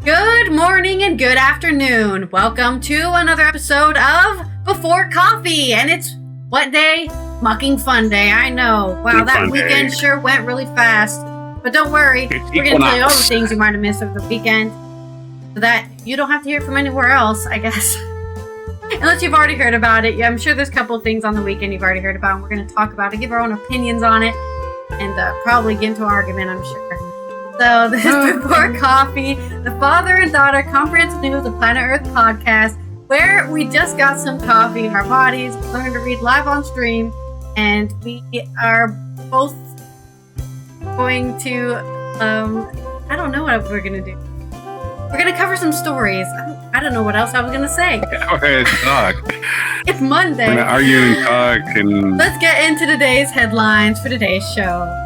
Good morning and good afternoon. Welcome to another episode of Before Coffee. And it's what day? Mucking Fonday. I know. Wow, that weekend sure went really fast. But don't worry. We're going to tell you all the things you might have missed over the weekend so that you don't have to hear from anywhere else, I guess. Unless you've already heard about it. Yeah, I'm sure there's a couple of things on the weekend you've already heard about. And we're going to talk about it, give our own opinions on it, and probably get into an argument, I'm sure. So this is Before Coffee, the father and daughter comprehensive news of Planet Earth podcast, where we just got some coffee in our bodies, learned to read live on stream, and we are both going to, I don't know what we're going to do. We're going to cover some stories. I don't know what else I was going to say. Go ahead, talk. It's Monday. We're going to argue and talk. And let's get into today's headlines for today's show.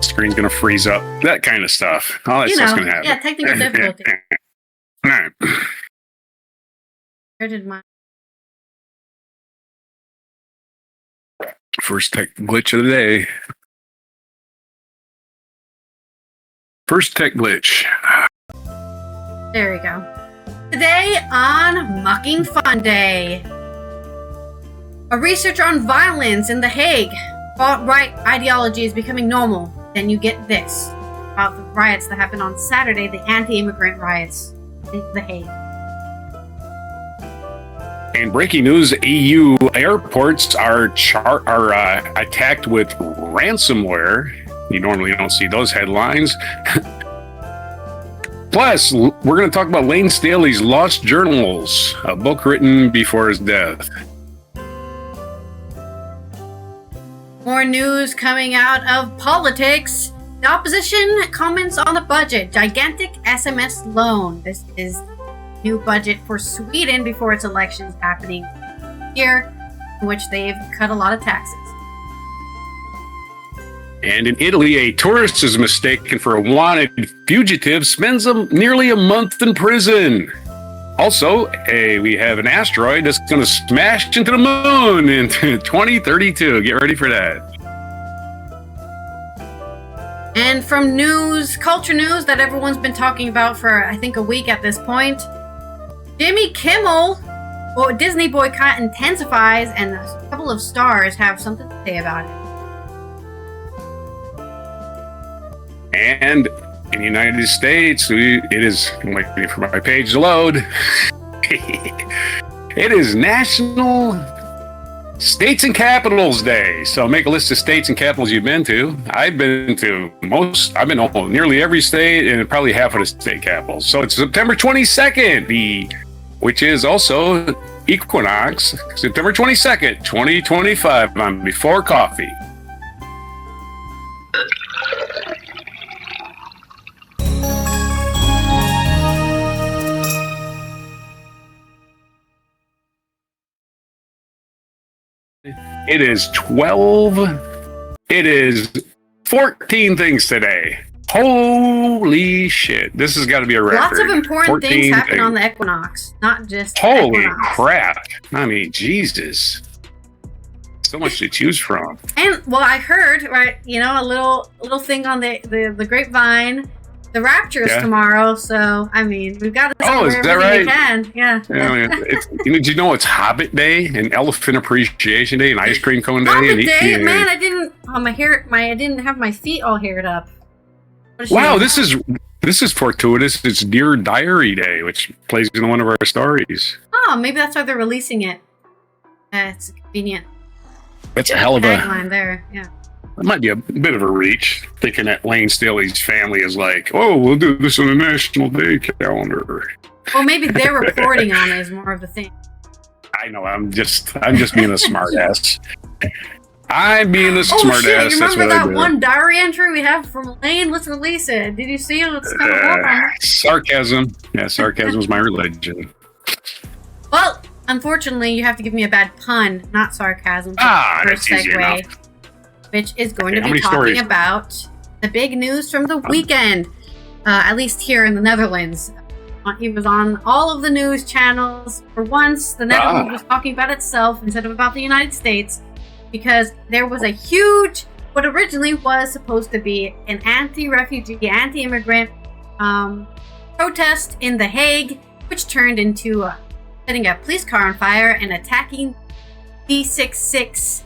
Screen's going to freeze up. That kind of stuff. All that stuff's going to happen. Yeah, technical difficulty. All right. Where did my... First tech glitch of the day. First tech glitch. There we go. Today on Mucking Fonday, a researcher on violence in The Hague. Far-right ideology is becoming normal. Then you get this about the riots that happened on Saturday, the Anti-Immigrant riots in The Hague. And breaking news: EU airports are attacked with ransomware. You normally don't see those headlines. Plus, we're going to talk about Lane Staley's Lost Journals, a book written before his death. More news coming out of politics. The opposition comments on the budget. Gigantic SMS loan. This is new budget for Sweden before its elections happening here, in which they've cut a lot of taxes. And in Italy, a tourist is mistaken for a wanted fugitive, spends nearly a month in prison. Also, we have an asteroid that's going to smash into the moon in 2032. Get ready for that. And from culture news that everyone's been talking about for, I think, a week at this point, Jimmy Kimmel, Disney boycott intensifies, and a couple of stars have something to say about it. And in the United States, it is, I'm waiting for my page to load. It is National States and Capitals Day. So make a list of states and capitals you've been to. I've been to nearly every state and probably half of the state capitals. So it's September 22nd, which is also equinox, September 22nd, 2025 on Before Coffee. It is 14 things today. Holy shit. This has got to be a record. Lots of important things happen on the equinox, not just holy crap. I mean, Jesus. So much to choose from. And, well, I heard, right, a little thing on the grapevine. The Rapture is tomorrow, so, I mean, we've got to celebrate everything we can. Yeah. Did you know it's Hobbit Day and Elephant Appreciation Day and Ice Cream Cone Day? Hobbit Day? Man, I didn't I didn't have my feet all haired up. Wow, this is fortuitous. It's Dear Diary Day, which plays in one of our stories. Oh, maybe that's why they're releasing it. It's convenient. That's a hell of a tagline there, yeah. It might be a bit of a reach, thinking that Lane Staley's family is like, oh, we'll do this on a National Day calendar. Well, maybe they're reporting on it is more of the thing. I know, I'm just being a smart ass. I'm being a smart ass. You remember that one diary entry we have from Lane? Let's release it. Did you see it? Let's come up. Sarcasm. Yeah, sarcasm is my religion. Well, unfortunately, you have to give me a bad pun, not sarcasm. That's easy enough. Which is going to be talking about the big news from the weekend, at least here in the Netherlands. He was on all of the news channels. For once, the Netherlands was talking about itself instead of about the United States, because there was a huge, what originally was supposed to be an anti-refugee, anti-immigrant protest in The Hague, which turned into setting a police car on fire and attacking B66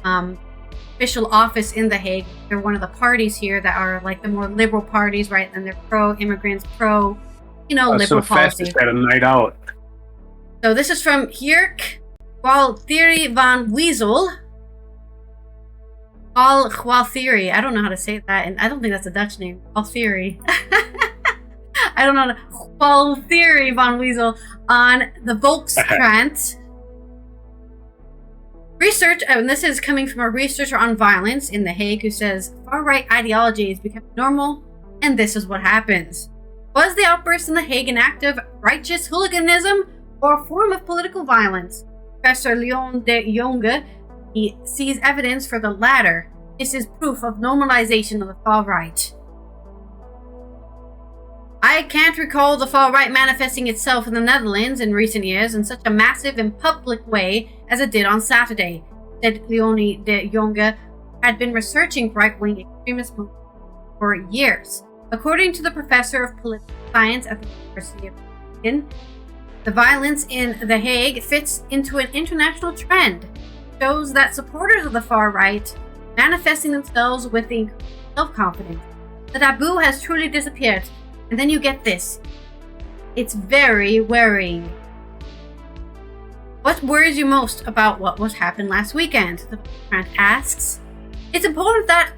official office in The Hague. They're one of the parties here that are like the more liberal parties, right? And they're pro-immigrants, liberal policy. At a night out. So this is from Hague, Waltheory van Wezel. Waltheory. I don't know how to say that, and I don't think that's a Dutch name. Waltheory. I don't know. Waltheory van Wezel on the Volkskrant. Research, and this is coming from a researcher on violence in The Hague who says far-right ideology is becoming normal, and this is what happens. Was the outburst in The Hague an act of righteous hooliganism or a form of political violence? Professor Leon de Jonge, he sees evidence for the latter. This is proof of normalization of the far-right. I can't recall the far-right manifesting itself in the Netherlands in recent years in such a massive and public way as it did on Saturday, said Leonie de Jonge, had been researching right-wing extremist movements for years. According to the professor of political science at the University of Michigan, the violence in The Hague fits into an international trend, shows that supporters of the far-right manifesting themselves with the self-confidence. The taboo has truly disappeared. And then you get this. It's very worrying. What worries you most about what happened last weekend? The parent asks. It's important that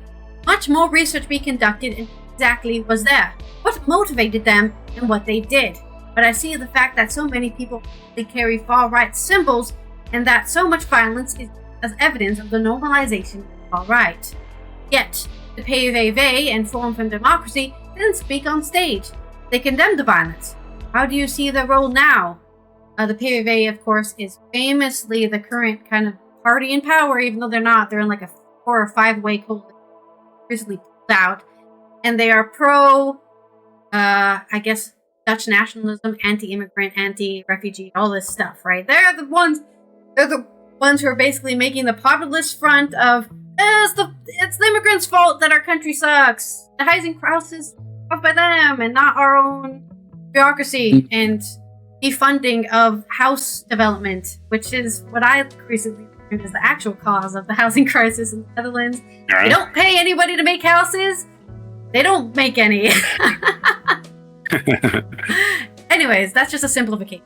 much more research be conducted into exactly was there, what motivated them, and what they did. But I see the fact that so many people carry far-right symbols, and that so much violence is as evidence of the normalization of the far-right. Yet, the PVV and Forum for Democracy didn't speak on stage. They condemned the violence. How do you see their role now? The PVV, of course, is famously the current kind of party in power, even though they're not. They're in like a 4 or 5-way coalition, recently pulled out. And they are pro, Dutch nationalism, anti-immigrant, anti-refugee, all this stuff, right? They're the ones who are basically making the populist front of it's the immigrants' fault that our country sucks. The housing crisis caused by them and not our own bureaucracy and defunding of house development, which is what I recently learned is the actual cause of the housing crisis in the Netherlands. Right. They don't pay anybody to make houses. They don't make any. Anyways, that's just a simplification.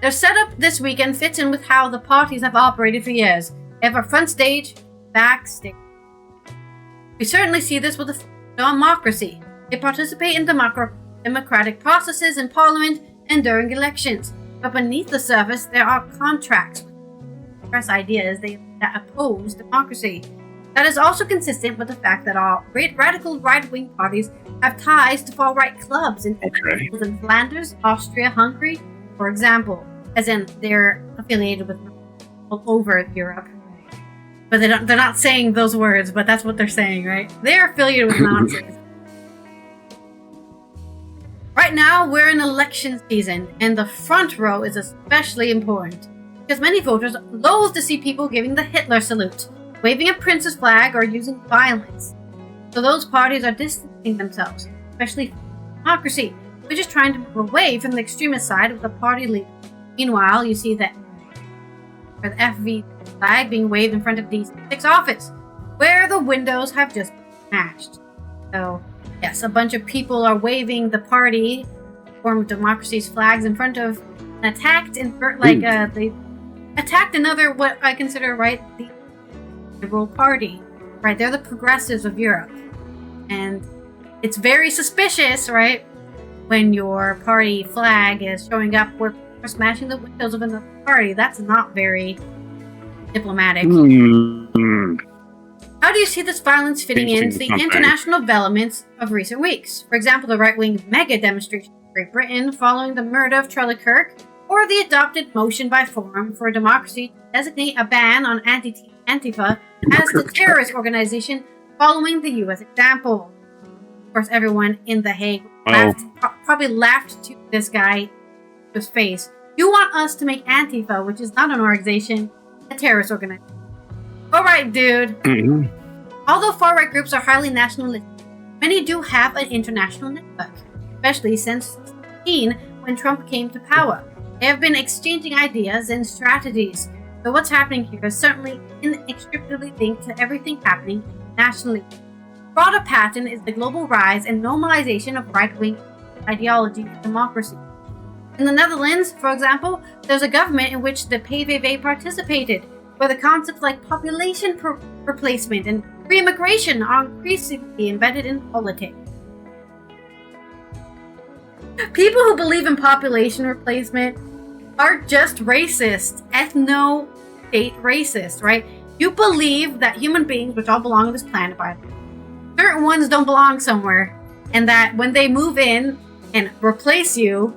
Their setup this weekend fits in with how the parties have operated for years. They have a front stage, backstage. We certainly see this with the democracy. They participate in democratic processes in parliament and during elections. But beneath the surface, there are contracts with express ideas that oppose democracy. That is also consistent with the fact that all radical right-wing parties have ties to far-right clubs in Flanders, Austria, Hungary, for example, as in they're affiliated with all over Europe. But they're not saying those words, but that's what they're saying, right? They're affiliated with Nazis. Right now, we're in election season, and the front row is especially important, because many voters loathe to see people giving the Hitler salute, waving a prince's flag, or using violence. So those parties are distancing themselves, especially democracy, which is trying to move away from the extremist side of the party leader. Meanwhile, you see the FV flag being waved in front of D6 office, where the windows have just been smashed. So, yes, a bunch of people are waving the party form of democracy's flags in front of an attacked they attacked another what I consider the liberal party. Right, they're the progressives of Europe, and it's very suspicious, right, when your party flag is showing up where people are smashing the windows of another party. That's not very diplomatic. How do you see this violence fitting into the international developments of recent weeks? For example, the right-wing mega demonstration in Great Britain following the murder of Charlie Kirk, or the adopted motion by Forum for Democracy to designate a ban on Antifa as the terrorist organization following the U.S. example. Of course, everyone in The Hague probably laughed to this guy to his face. You want us to make Antifa, which is not an organization, a terrorist organization. Alright, dude. Mm-hmm. Although far-right groups are highly nationalistic, many do have an international network, especially since 2016 when Trump came to power. They have been exchanging ideas and strategies. So what's happening here is certainly inextricably linked to everything happening nationally. The broader pattern is the global rise and normalization of right-wing ideology and democracy. In the Netherlands, for example, there's a government in which the PVV participated, where the concepts like population replacement and re-immigration are increasingly embedded in politics. People who believe in population replacement are just racist, ethno-state racist, right? You believe that human beings, which all belong on this planet, by the way, certain ones don't belong somewhere, and that when they move in and replace you,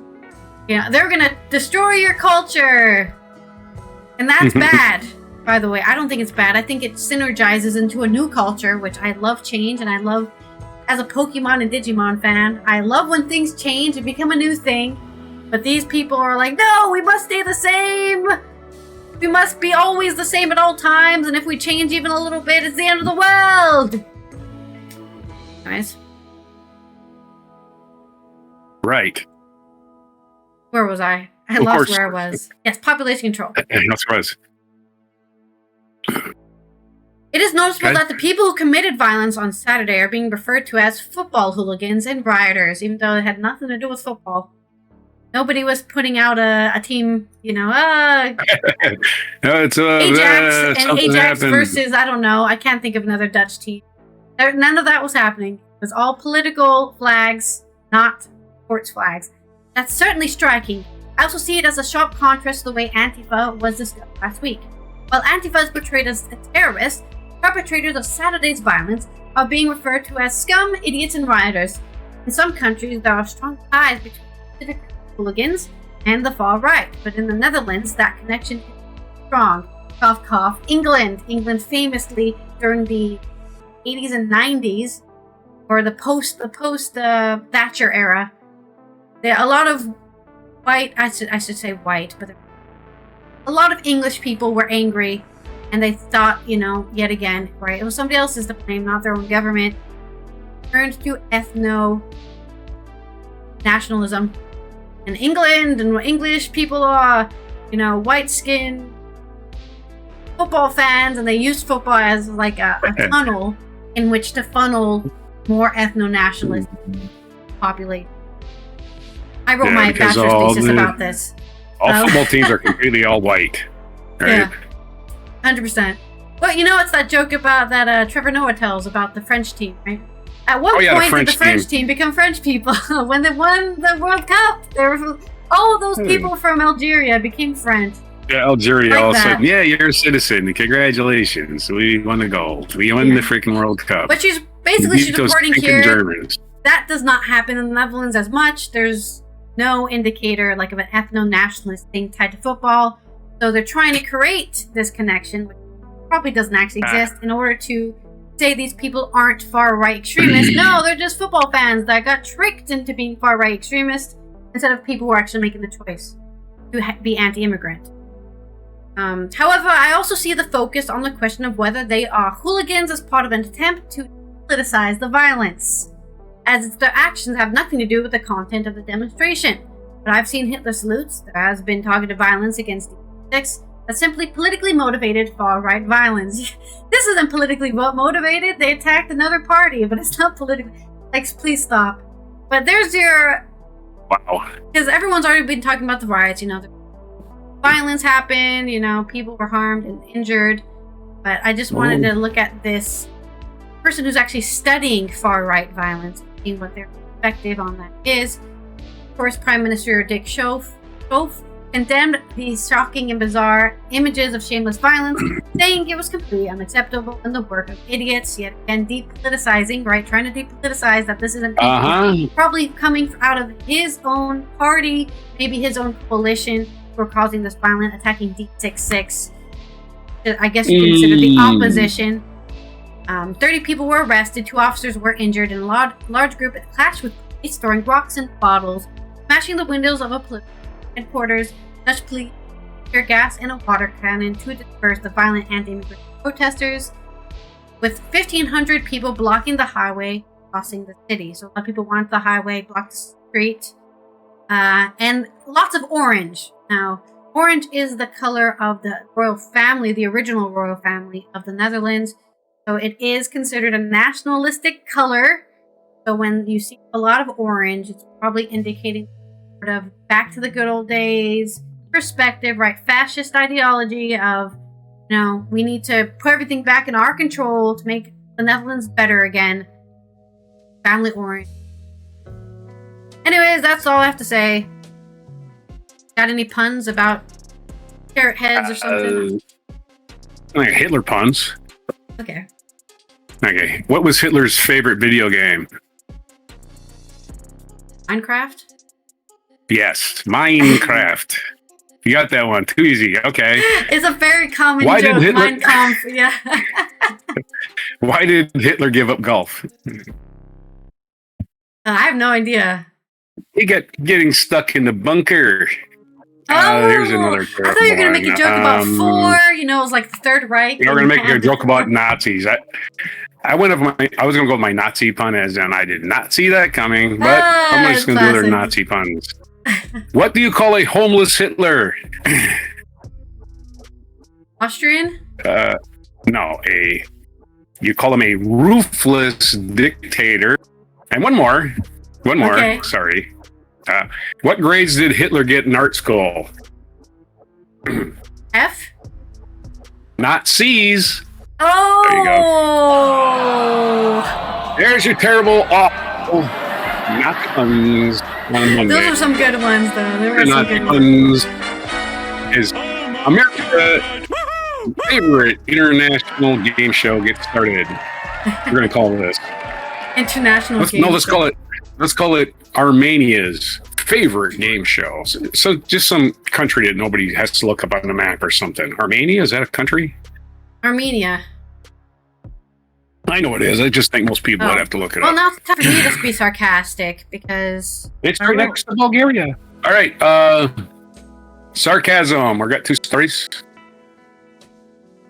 they're gonna destroy your culture, and that's bad. By the way, I don't think it's bad. I think it synergizes into a new culture, which I love change, and I love, as a Pokemon and Digimon fan, I love when things change and become a new thing. But these people are like, no, we must stay the same. We must be always the same at all times, and if we change even a little bit, it's the end of the world. Guys. Right. Where was I? I lost where I was. Yes, population control. That's what it was. It is noticeable that the people who committed violence on Saturday are being referred to as football hooligans and rioters, even though it had nothing to do with football. Nobody was putting out a team, no, it's Ajax versus, I don't know, I can't think of another Dutch team. None of that was happening. It was all political flags, not sports flags. That's certainly striking. I also see it as a sharp contrast to the way Antifa was discussed last week. While Antifa is portrayed as a terrorist, perpetrators of Saturday's violence are being referred to as scum, idiots, and rioters. In some countries, there are strong ties between specific hooligans and the far right, but in the Netherlands, that connection is strong. Cough, cough. England famously during the 80s and 90s, or the post Thatcher era, a lot of white, I should say white, but a lot of English people were angry, and they thought, yet again, right, it was somebody else's to blame, not their own government. Turned to ethno-nationalism. In England, and English people are, white-skinned football fans, and they used football as like a tunnel in which to funnel more ethno-nationalist population. I wrote my bachelor's thesis about this. All football teams are completely all white. Right? Yeah, 100%. But it's that joke about that Trevor Noah tells about the French team, right? At one point, did the French team become French people? When they won the World Cup, all of those people from Algeria became French. Yeah, Algeria all of a sudden. Yeah, you're a citizen. Congratulations. We won the gold. We won the freaking World Cup. But she's reporting here Germans. That does not happen in the Netherlands as much. There's no indicator like of an ethno-nationalist thing tied to football. So they're trying to create this connection, which probably doesn't actually exist, in order to say these people aren't far-right extremists. No, they're just football fans that got tricked into being far-right extremists instead of people who are actually making the choice to be anti-immigrant. However, I also see the focus on the question of whether they are hooligans as part of an attempt to politicize the violence, as their actions have nothing to do with the content of the demonstration. But I've seen Hitler salutes. There has been targeted violence against that's simply politically motivated far-right violence. This isn't politically motivated. They attacked another party, but it's not politically. Please stop. But there's your... Wow. Because everyone's already been talking about the riots, the violence happened, people were harmed and injured. But I just wanted to look at this person who's actually studying far-right violence, seeing what their perspective on that is. Of course, Prime Minister Dick Schoof condemned these shocking and bizarre images of shameless violence, saying it was completely unacceptable and the work of idiots, yet again depoliticizing, right? Trying to depoliticize that this isn't probably coming out of his own party, maybe his own coalition, who are causing this violent, attacking Deep 66. I guess you consider the opposition. 30 people were arrested, 2 officers were injured, and a large group clashed with police, throwing rocks and bottles, smashing the windows of a police headquarters, Dutch police, tear gas, and a water cannon to disperse the violent anti-immigrant protesters, with 1,500 people blocking the highway crossing the city. So a lot of people wanted the highway, blocked the street. and lots of orange. Now, orange is the color of the royal family, the original royal family of the Netherlands. So it is considered a nationalistic color. So when you see a lot of orange, it's probably indicating sort of back to the good old days perspective, right? Fascist ideology of, we need to put everything back in our control to make the Netherlands better again. Family orange. Anyways, that's all I have to say. Got any puns about carrot heads or something? Like Hitler puns. Okay. What was Hitler's favorite video game? Minecraft? Yes, Minecraft. You got that one. Too easy. Okay. It's a very common joke. Minecraft. Yeah. Why did Hitler give up golf? I have no idea. He got getting stuck in the bunker. Here's another. I thought you were going to make a joke about it was like the Third Reich. We're going to make a joke about Nazis. I was going to go with my Nazi pun as in I did not see that coming, but I'm just going to do their Nazi puns. What do you call a homeless Hitler? Austrian? No, you call him a ruthless dictator. And one more. Okay. Sorry. What grades did Hitler get in art school? F? Not C's. Oh! There you go. There's your terrible, awful, not puns. Those are some good ones, though. There were some good ones. Is America's favorite international game show gets started? We're going to call this international game show. Let's call it Armenia's favorite game show. So just some country that nobody has to look up on the map or something. Armenia, is that a country? Armenia. I know it is. I just think most people would have to look it up. Well, now it's time for me to be sarcastic because it's right next to Bulgaria. All right. Sarcasm. We've got two stories.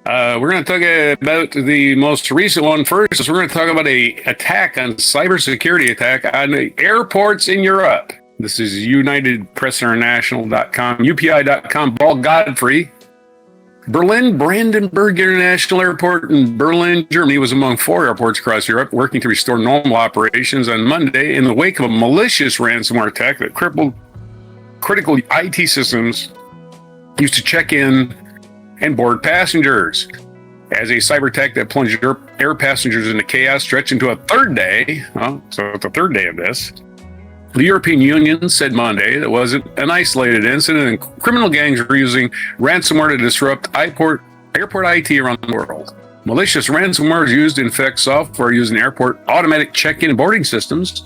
We're going to talk about the most recent one first. We're going to talk about a cybersecurity attack on the airports in Europe. This is UnitedPressInternational.com, UPI.com, Paul Godfrey. Berlin Brandenburg International Airport in Berlin, Germany was among 4 airports across Europe working to restore normal operations on Monday in the wake of a malicious ransomware attack that crippled critical IT systems used to check in and board passengers. As a cyber attack that plunged air passengers into chaos stretched into a third day, so it's the third day of this, the European Union said Monday that wasn't an isolated incident and criminal gangs were using ransomware to disrupt airport IT around the world. Malicious ransomware is used to infect software using airport automatic check-in and boarding systems.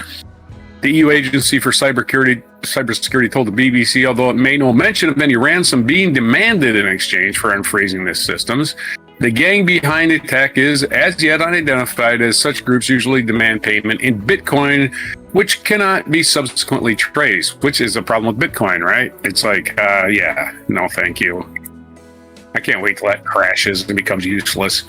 The EU Agency for Cybersecurity told the BBC, although it made no mention of any ransom being demanded in exchange for unfreezing the systems, the gang behind the attack is as yet unidentified, as such groups usually demand payment in Bitcoin, which cannot be subsequently traced, which is a problem with Bitcoin, right? It's like, no thank you. I can't wait till that crashes and becomes useless.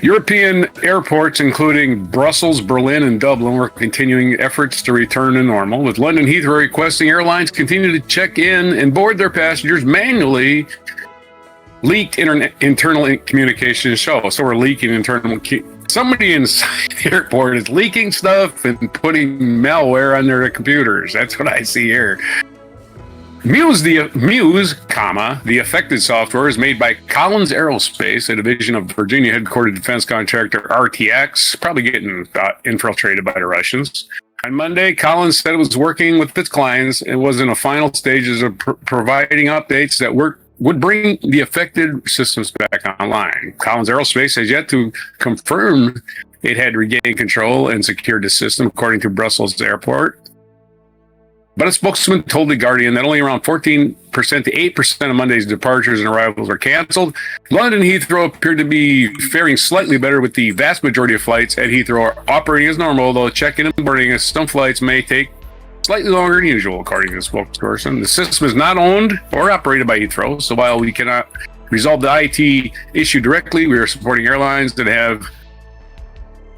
European airports, including Brussels, Berlin, and Dublin, were continuing efforts to return to normal, with London Heathrow requesting airlines continue to check in and board their passengers manually. Leaked internal communications show. So we're leaking internal. Somebody inside the airport is leaking stuff and putting malware on their computers. That's what I see here. The affected software is made by Collins Aerospace, a division of Virginia headquartered defense contractor RTX, probably getting infiltrated by the Russians. On Monday, Collins said it was working with its clients and was in the final stages of providing updates that would bring the affected systems back online. Collins Aerospace has yet to confirm it had regained control and secured the system, according to Brussels Airport. But a spokesman told The Guardian that only around 14% to 8% of Monday's departures and arrivals were canceled. London Heathrow appeared to be faring slightly better, with the vast majority of flights at Heathrow operating as normal, though check-in and boarding at some flights may take slightly longer than usual, according to the spokesperson. The system is not owned or operated by Heathrow, so while we cannot resolve the IT issue directly, we are supporting airlines that have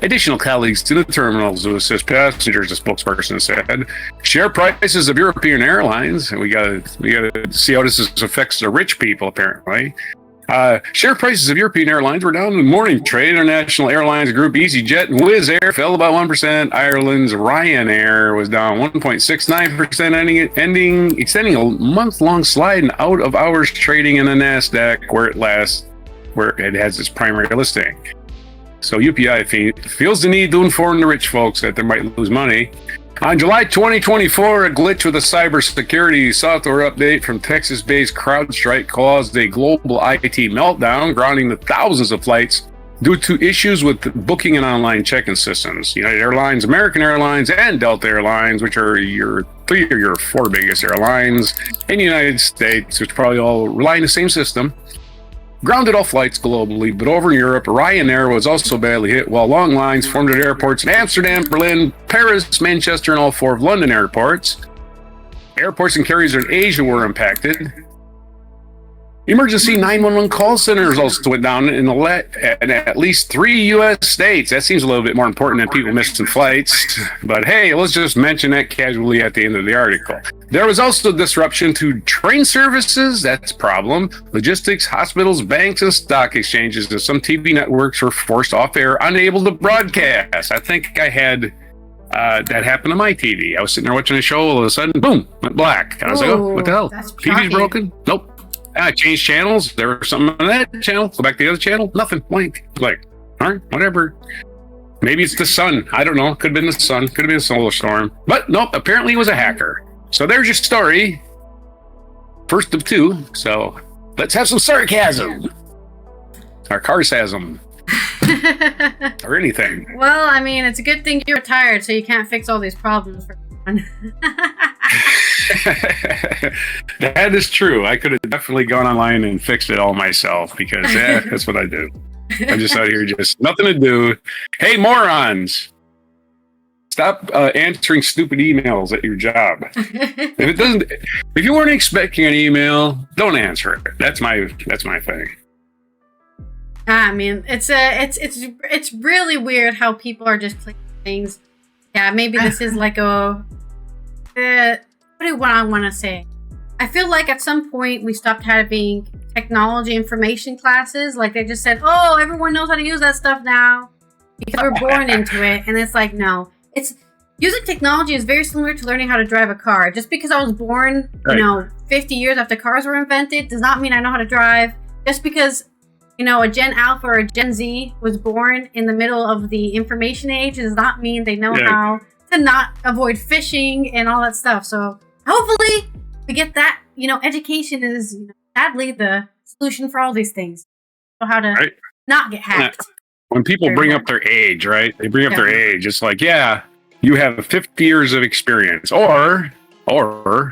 additional colleagues to the terminals to assist passengers, the spokesperson said. Share prices of European airlines, and we gotta see how this affects the rich people, apparently. Share prices of European airlines were down in the morning trade. International Airlines Group EasyJet and Wizz Air fell about 1%. Ireland's Ryanair was down 1.69%, extending a month-long slide in out-of-hours trading in the NASDAQ, where it has its primary listing. So UPI feels the need to inform the rich folks that they might lose money. On July 2024, a glitch with a cybersecurity software update from Texas-based CrowdStrike caused a global IT meltdown, grounding the thousands of flights due to issues with booking and online check-in systems. United Airlines, American Airlines, and Delta Airlines, which are your four biggest airlines in the United States, which probably all rely on the same system, grounded all flights globally. But over in Europe, Ryanair was also badly hit, while long lines formed at airports in Amsterdam, Berlin, Paris, Manchester, and all four of London airports. Airports and carriers in Asia were impacted. Emergency 911 call centers also went down in at least 3 U.S. states. That seems a little bit more important than people missing flights. But hey, let's just mention that casually at the end of the article. There was also disruption to train services. That's a problem. Logistics, hospitals, banks, and stock exchanges, as some TV networks were forced off air, unable to broadcast. I think I had that happened to my TV. I was sitting there watching a show, all of a sudden, boom, went black. And I was like, oh, what the hell? TV's broken? Nope. I changed channels. There was something on that channel. Go back to the other channel. Nothing. Blank. Like, all right, whatever. Maybe it's the sun. I don't know. Could have been the sun. Could have been a solar storm. But nope, apparently it was a hacker. So there's your story. First of two. So let's have some sarcasm. Or carsasm. Or anything. Well, I mean, it's a good thing you're retired, so you can't fix all these problems for everyone. That is true. I could have definitely gone online and fixed it all myself, because that's what I do. I'm just out here, just nothing to do. Hey, morons! Stop answering stupid emails at your job. If you weren't expecting an email, don't answer it. That's my thing. I mean, it's really weird how people are just clicking things. Yeah, maybe this is like what do I want to say? I feel like at some point we stopped having technology information classes. Like they just said, oh, everyone knows how to use that stuff now because we're born into it. And it's like, no, using technology is very similar to learning how to drive a car. Just because I was born, 50 years after cars were invented does not mean I know how to drive. Just because, a Gen Alpha or a Gen Z was born in the middle of the information age does not mean they know how to not avoid phishing and all that stuff. So hopefully we get that. Education is sadly the solution for all these things. So how to not get hacked. When people bring up their age, right? They bring up their age. It's like, you have 50 years of experience, or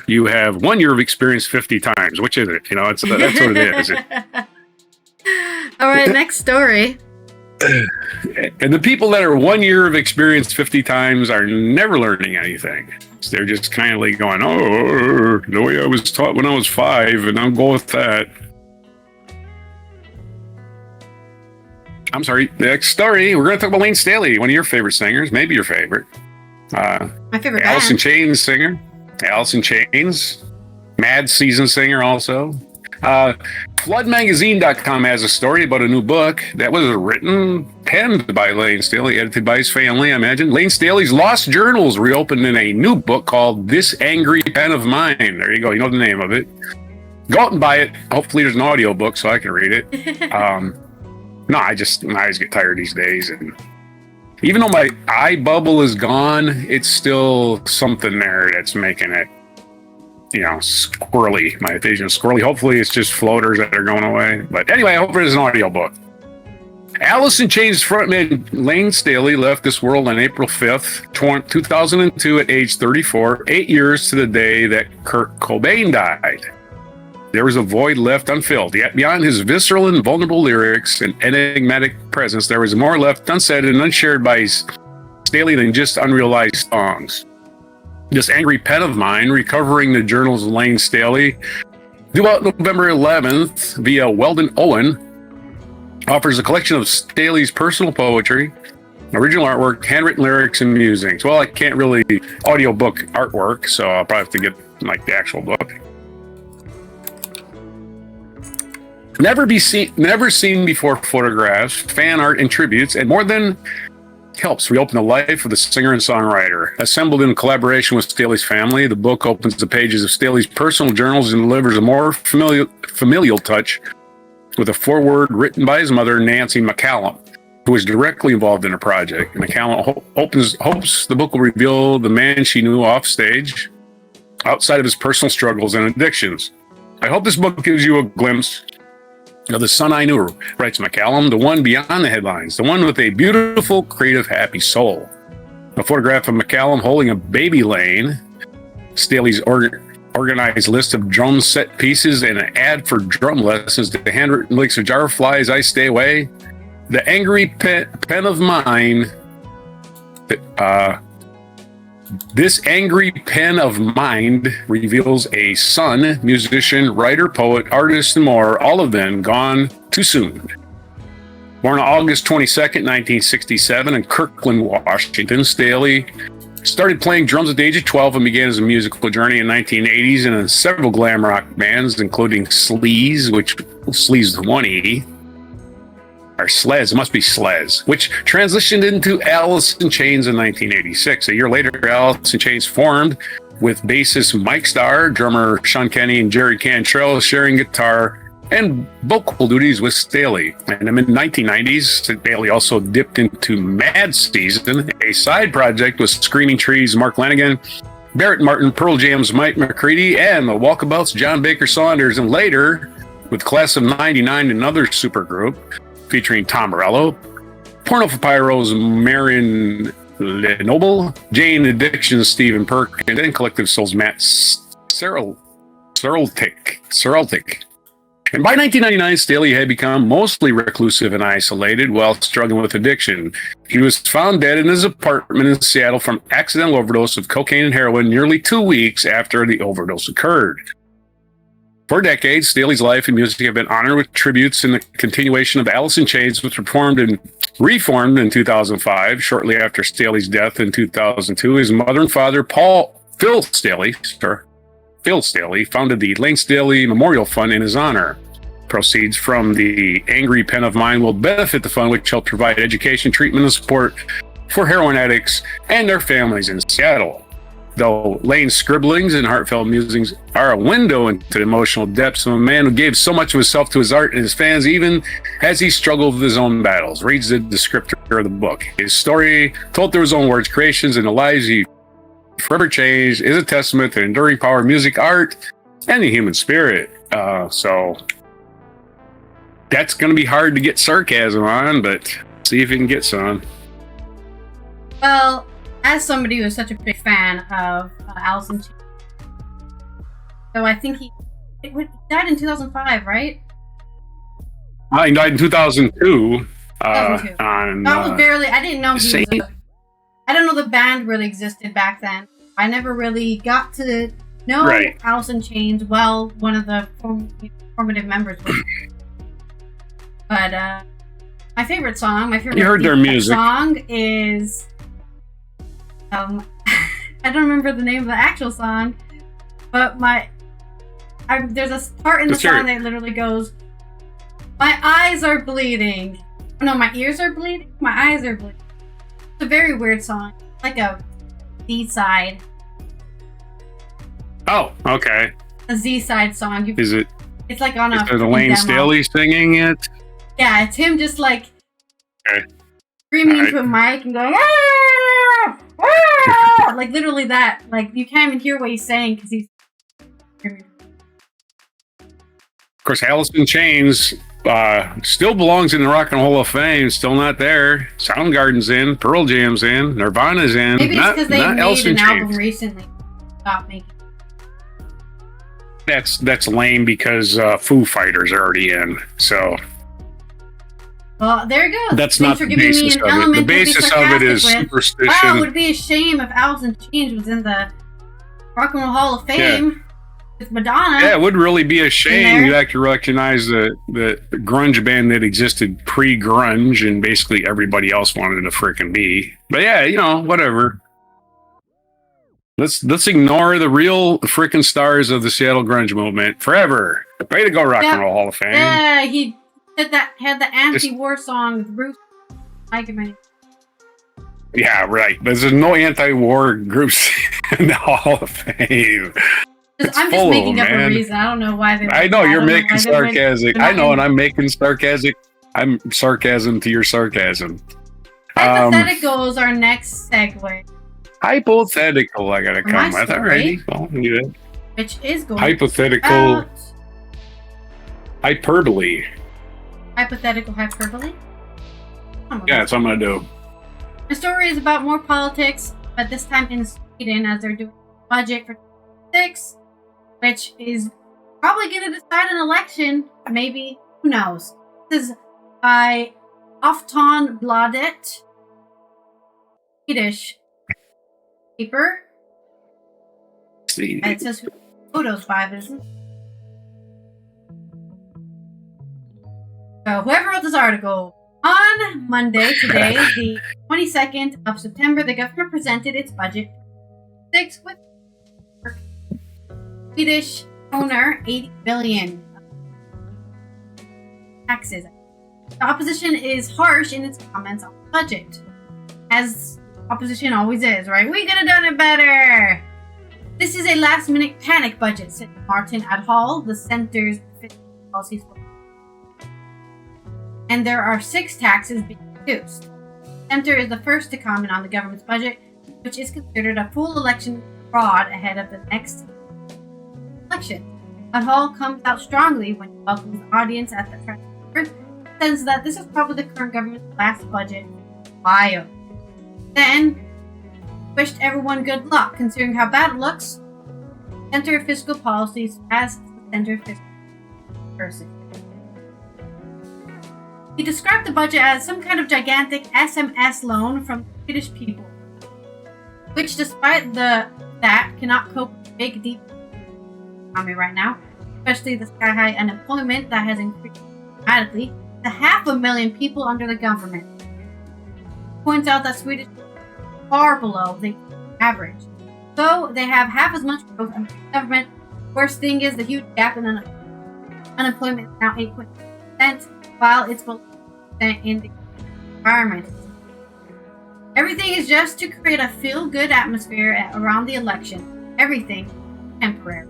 you have 1 year of experience 50 times. Which is it? That's what it is. All right, next story. And the people that are 1 year of experience 50 times are never learning anything. So they're just kind of like going, oh, the way I was taught when I was 5, and I'll go with that. I'm sorry, the next story, we're going to talk about Lane Staley, one of your favorite singers, maybe your favorite. My favorite Alice in band. Chains singer. Alice in Chains. Mad season singer also. FloodMagazine.com has a story about a new book that was penned by Lane Staley, edited by his family, I imagine. Lane Staley's Lost Journals reopened in a new book called This Angry Pen of Mine. There you go. You know the name of it. Go out and buy it. Hopefully there's an audio book so I can read it. My eyes get tired these days. And even though my eye bubble is gone, it's still something there that's making it, squirrely. My vision is squirrely. Hopefully it's just floaters that are going away. But anyway, I hope there's an audio book. Alice in Chains frontman Lane Staley left this world on April 5th, 2002 at age 34, 8 years to the day that Kurt Cobain died. There was a void left unfilled. Yet beyond his visceral and vulnerable lyrics and enigmatic presence, there was more left unsaid and unshared by Staley than just unrealized songs. This Angry Pen of Mine, recovering the journals of Lane Staley, due out November 11th via Weldon Owen, offers a collection of Staley's personal poetry, Original artwork, handwritten lyrics, and musings. Well, I can't really audiobook artwork, so I'll probably have to get like the actual book. Never seen before photographs, fan art, and tributes, and more than helps reopen the life of the singer and songwriter. Assembled in collaboration with Staley's family, the book opens the pages of Staley's personal journals and delivers a more familial touch with a foreword written by his mother, Nancy McCallum, who was directly involved in the project. McCallum hopes the book will reveal the man she knew off stage, outside of his personal struggles and addictions. I hope this book gives you a glimpse of the son I knew, writes McCallum, the one beyond the headlines, the one with a beautiful, creative, happy soul. A photograph of McCallum holding a baby Lane, Staley's organized list of drum set pieces, and an ad for drum lessons, the handwritten lyrics of Jar Flies, I Stay Away, the angry pen of mine, this angry pen of mind reveals a son, musician, writer, poet, artist, and more, all of them gone too soon. Born on August 22nd, 1967 in Kirkland, Washington, Staley started playing drums at the age of 12 and began his musical journey in the 1980s in several glam rock bands, including Sleaze, Sleaze the 180, or Slez, it must be Slez, which transitioned into Alice in Chains in 1986. A year later, Alice in Chains formed with bassist Mike Starr, drummer Sean Kenny, and Jerry Cantrell sharing guitar and vocal duties with Staley. And in the mid-1990s, Staley also dipped into Mad Season, a side project with Screaming Trees' Mark Lanigan, Barrett Martin, Pearl Jam's Mike McCready, and the Walkabouts' John Baker Saunders, and later with Class of '99, another supergroup featuring Tom Morello, Porno for Pyro's Marion Lenoble, Jane Addiction's Stephen Perk, and then Collective Soul's Matt Seraltic. And by 1999, Staley had become mostly reclusive and isolated while struggling with addiction. He was found dead in his apartment in Seattle from accidental overdose of cocaine and heroin nearly 2 weeks after the overdose occurred. For decades, Staley's life and music have been honored with tributes in the continuation of Alice in Chains, which reformed in 2005. Shortly after Staley's death in 2002, his mother and father, Phil Staley, founded the Lane Staley Memorial Fund in his honor. Proceeds from the Angry Pen of Mine will benefit the fund, which helped provide education, treatment, and support for heroin addicts and their families in Seattle. Though Lane's scribblings and heartfelt musings are a window into the emotional depths of a man who gave so much of himself to his art and his fans, even as he struggled with his own battles, reads the descriptor of the book. His story, told through his own words, creations, and the lives he forever changed, is a testament to the enduring power of music, art, and the human spirit. So that's going to be hard to get sarcasm on, but see if you can get some. Well, as somebody who's such a big fan of Alice in Chains, so I think he died in 2005, right? He died in 2002. 2002. That was barely. I didn't know he was. I don't know the band really existed back then. I never really got to know Alice in Chains. Well, one of the formative members was. But my favorite song, you heard their music song is. I don't remember the name of the actual song, but there's a part in the song that literally goes, "My eyes are bleeding." No, my ears are bleeding. My eyes are bleeding. It's a very weird song, like a Z-side. Oh, okay. A Z-side song. Is it? It's like on a. Is it Lane Staley singing it? Yeah, it's him just like screaming into a mic and going, "Ah! Ah!" like literally that. Like you can't even hear what he's saying because he's. Of course, Alice in Chains still belongs in the Rock and Roll Hall of Fame. Still not there. Soundgarden's in. Pearl Jam's in. Nirvana's in. Maybe it's because they made an album Chains. recently. Stop making. That's lame because Foo Fighters are already in. So. Well, there you go. That's not the basis of it. The basis of it is superstition. Wow, it would be a shame if Alice in Chains was in the Rock and Roll Hall of Fame. with Madonna. Yeah, it would really be a shame there. you'd have to recognize the grunge band that existed pre-grunge and basically everybody else wanted to frickin' be. But yeah, you know, whatever. Let's ignore the real frickin' stars of the Seattle grunge movement forever. Way to go, Rock and Roll Hall of Fame. Yeah, he had the anti-war song with Bruce. Yeah, right. There's no anti-war groups in the Hall of Fame. I'm just making up a reason. I don't know why they. I know you're making sarcastic. I know, and I'm making sarcastic. I'm sarcasm to your sarcasm. Hypothetical is our next segue. Hypothetical, I gotta come with. Alrighty. Well, yeah. Which is going hypothetical hyperbole. Hypothetical hyperbole? Yeah, that's what I'm gonna do. The story is about more politics, but this time in Sweden, as they're doing a budget for 6, which is probably going to decide an election. Maybe, who knows? This is by Aftonbladet, Swedish paper. See. And it says photos 5, isn't it? So whoever wrote this article. On Monday, today, the 22nd of September, the government presented its budget 6 with Swedish owner 80 billion taxes. The opposition is harsh in its comments on the budget, as opposition always is, right? We could have done it better. This is a last-minute panic budget, said Martin Adhall, the center's fiscal policy spokesman. And there are 6 taxes being reduced. The center is the first to comment on the government's budget, which is considered a full election fraud ahead of the next election. Hall comes out strongly when he welcomes the audience at the press conference, says that this is probably the current government's last budget while. Then wished everyone good luck, considering how bad it looks. Center fiscal policies as the center fiscal person. He described the budget as some kind of gigantic SMS loan from the Swedish people, which, despite that, cannot cope with the big, deep economy right now, especially the sky-high unemployment that has increased dramatically to 500,000 people under the government. He points out that Swedish are far below the average, so they have half as much growth under the government. Worst thing is the huge gap in unemployment is now 8.2%. While it's below in the environment. Everything is just to create a feel-good atmosphere around the election. Everything temporary.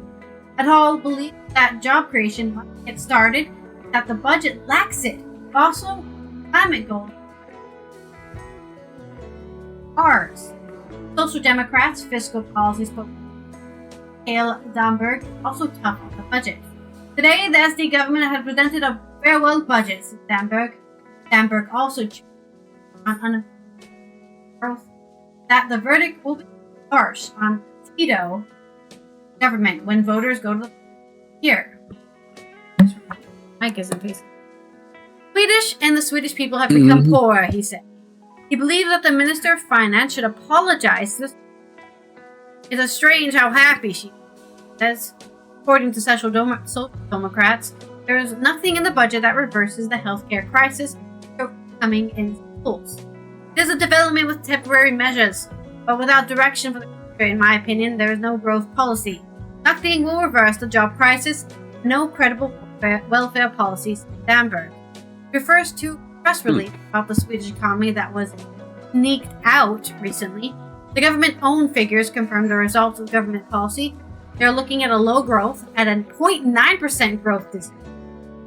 Adhall believes that job creation must get started, that the budget lacks it. Also, climate goals. Ours. Social Democrats' fiscal policy spokesman Hale Damberg also tough on the budget. Today, the SD government had presented a farewell budget, said Damberg. Damberg also chose on growth that the verdict will be harsh on Tito government when voters go to the here. Mike isn't facing. Swedish and the Swedish people have become poor, he said. He believes that the Minister of Finance should apologize to the. It's strange how happy she says. According to Social Democrats, there is nothing in the budget that reverses the healthcare crisis coming in schools. It is a development with temporary measures, but without direction for the country, in my opinion, there is no growth policy. Nothing will reverse the job crisis, no credible welfare policies, Damberg. Refers to a press release about the Swedish economy that was sneaked out recently. The government-owned figures confirm the results of government policy. They're looking at a low growth, at a 0.9% growth this year.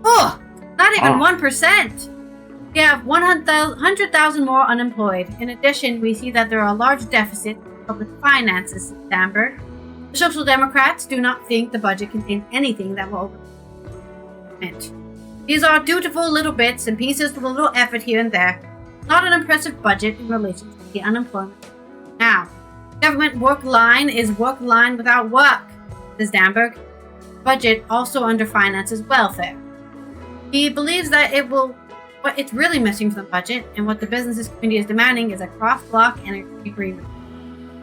Oh, not even 1%. We have 100,000 more unemployed. In addition, we see that there are large deficits in public finances, said Damberg. The Social Democrats do not think the budget contains anything that will overcome. These are dutiful little bits and pieces with a little effort here and there. Not an impressive budget in relation to the unemployment. Now, government work line is work line without work, says Damberg. Budget also underfinances welfare. He believes that what it's really missing from the budget and what the businesses community is demanding is a cross-block and agreement.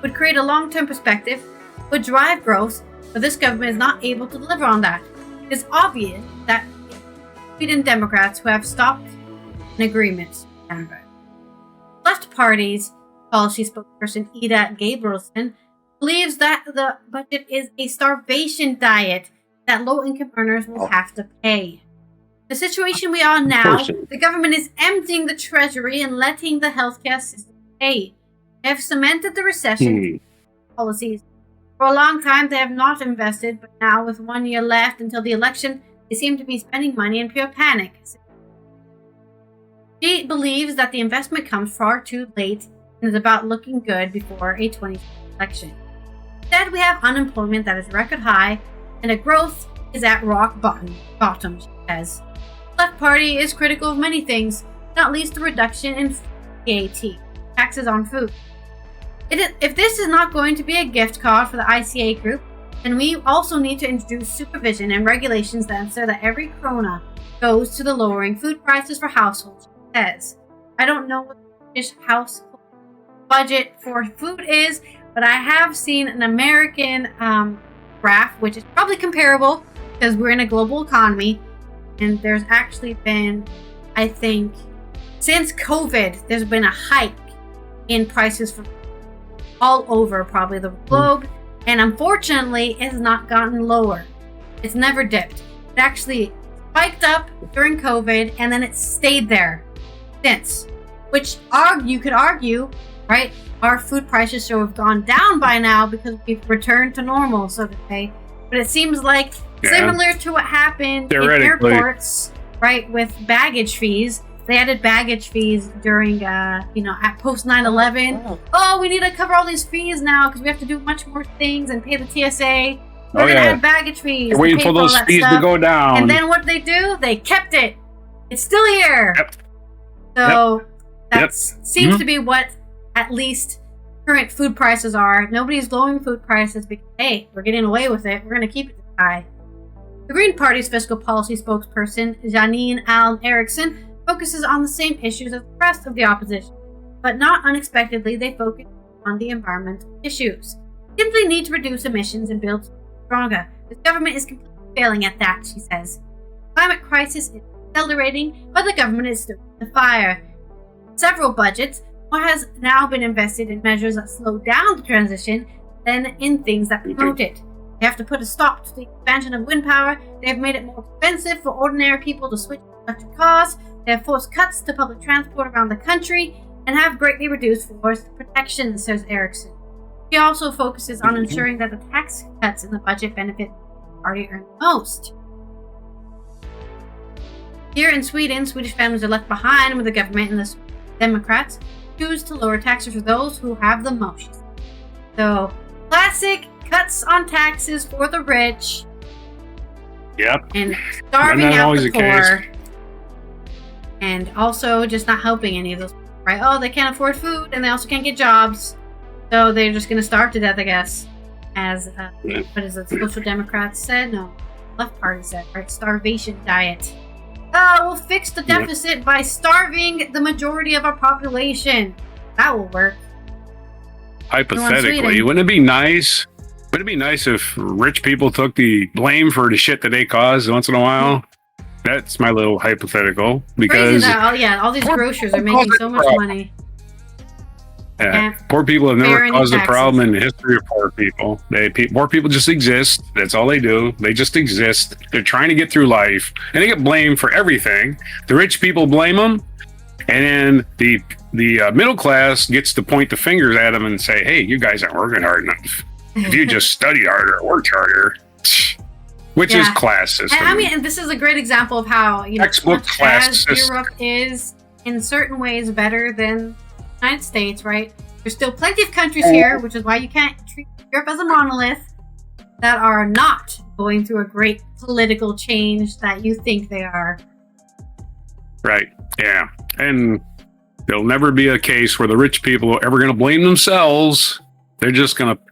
Would create a long-term perspective, would drive growth, but this government is not able to deliver on that. It is obvious that Sweden Democrats who have stopped an agreement. Left Party's policy spokesperson Ida Gabrielsen believes that the budget is a starvation diet that low-income earners will have to pay. The situation we are now, the government is emptying the treasury and letting the healthcare system pay. They have cemented the recession policies. For a long time, they have not invested, but now with 1 year left until the election, they seem to be spending money in pure panic. She believes that the investment comes far too late and is about looking good before a 2020 election. Instead, we have unemployment that is record high, and a growth is at rock bottom, she says. The Left Party is critical of many things, not least the reduction in VAT, taxes on food. If this is not going to be a gift card for the ICA group, then we also need to introduce supervision and regulations that ensure that every krona goes to the lowering food prices for households, she says. I don't know what the British household budget for food is, but I have seen an American graph, which is probably comparable because we're in a global economy, and there's actually been, I think, since COVID, there's been a hike in prices for all over probably the globe, and unfortunately it has not gotten lower. It's never dipped. It actually spiked up during COVID, and then it stayed there since, which you could argue, right, our food prices should have gone down by now because we've returned to normal, so to say. But it seems like similar to what happened in airports, right, with baggage fees. They added baggage fees during, at post 9/11. Oh, we need to cover all these fees now because we have to do much more things and pay the TSA. We're going to add baggage fees. They're waiting for those fees to go down. And then what did they do? They kept it. It's still here. Yep. So that seems to be what at least current food prices are. Nobody's lowering food prices because, hey, we're getting away with it. We're going to keep it high. The Green Party's fiscal policy spokesperson, Janine Alm Eriksson, focuses on the same issues as the rest of the opposition, but not unexpectedly, they focus on the environmental issues. We simply need to reduce emissions and build stronger. This government is completely failing at that, she says. The climate crisis is accelerating, but the government is still in the fire. Several budgets, more has now been invested in measures that slow down the transition than in things that promote it. They have to put a stop to the expansion of wind power. They have made it more expensive for ordinary people to switch to electric cars. They have forced cuts to public transport around the country and have greatly reduced forest protection, says Eriksson. He also focuses on ensuring that the tax cuts in the budget benefit the party earn the most. Here in Sweden, Swedish families are left behind with the government and the Democrats choose to lower taxes for those who have the most. So, classic cuts on taxes for the rich. Yep. And starving out the poor. And also just not helping any of those people, right? Oh, they can't afford food and they also can't get jobs. So they're just going to starve to death, I guess. As, what is it, Social Democrats said? No, Left Party said, right? Starvation diet. We'll fix the deficit by starving the majority of our population. That will work. Hypothetically, wouldn't it be nice? Wouldn't it be nice if rich people took the blame for the shit that they cause once in a while? That's my little hypothetical. Because all these grocers are making so much money. Yeah, poor people have never caused a problem in the history of poor people. Poor people just exist. That's all they do. They just exist. They're trying to get through life, and they get blamed for everything. The rich people blame them, and then the middle class gets to point the fingers at them and say, "Hey, you guys aren't working hard enough. If you just studied harder, worked harder." Which is class system. And, and this is a great example of how textbook class system. Europe is in certain ways better than the United States, right? There's still plenty of countries here, which is why you can't treat Europe as a monolith, that are not going through a great political change that you think they are. Right. Yeah. And there'll never be a case where the rich people are ever going to blame themselves. They're just going to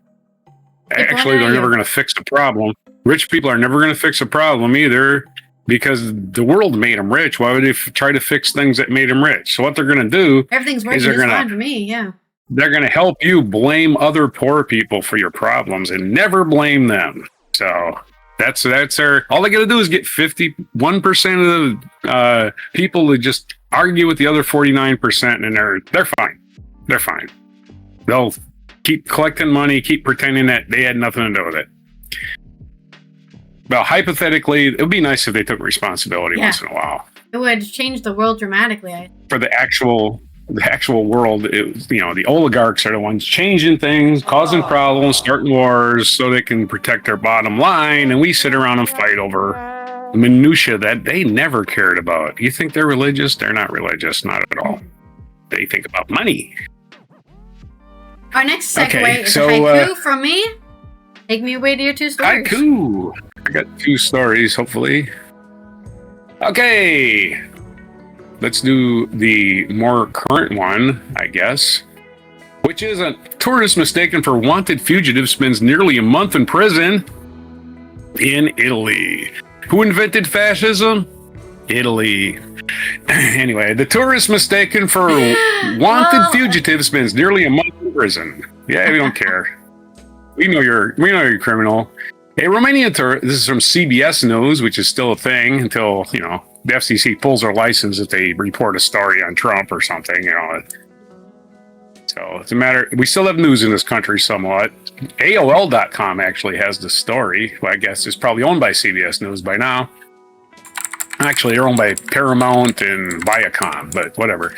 they're never going to fix the problem. Rich people are never going to fix a problem either because the world made them rich. Why would they try to fix things that made them rich? So what they're going to do everything's working just fine for me, yeah. They're going to help you blame other poor people for your problems and never blame them. So that's our. All they got to do is get 51% of the people to just argue with the other 49%, and they're fine. They're fine. They'll keep collecting money, keep pretending that they had nothing to do with it. Well, hypothetically, it would be nice if they took responsibility once in a while. It would change the world dramatically. For the actual world, the oligarchs are the ones changing things, causing problems, starting wars, so they can protect their bottom line, and we sit around and fight over minutia that they never cared about. You think they're religious? They're not religious, not at all. They think about money. Our next segue is a haiku from me. Take me away to your 2 stories. Haiku! I got 2 stories, hopefully. Okay! Let's do the more current one, I guess. Which is a tourist mistaken for wanted fugitive spends nearly a month in prison in Italy. Who invented fascism? Italy. Anyway, the tourist mistaken for wanted fugitive spends nearly a month in prison. Yeah, we don't care. We know you're a criminal. A Romanian tourist. This is from CBS News, which is still a thing until the FCC pulls their license if they report a story on Trump or something. So it's a matter. We still have news in this country somewhat. AOL.com actually has the story. Well, I guess it's probably owned by CBS News by now. Actually, they're owned by Paramount and Viacom, but whatever.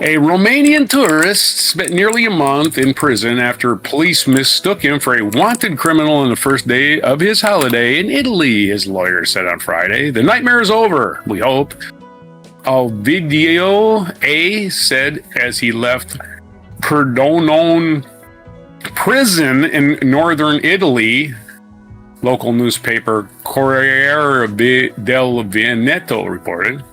A Romanian tourist spent nearly a month in prison after police mistook him for a wanted criminal on the first day of his holiday in Italy, his lawyer said on Friday. The nightmare is over, we hope. Ovidio A. said as he left Pordenone prison in northern Italy. Local newspaper Corriere del Veneto reported.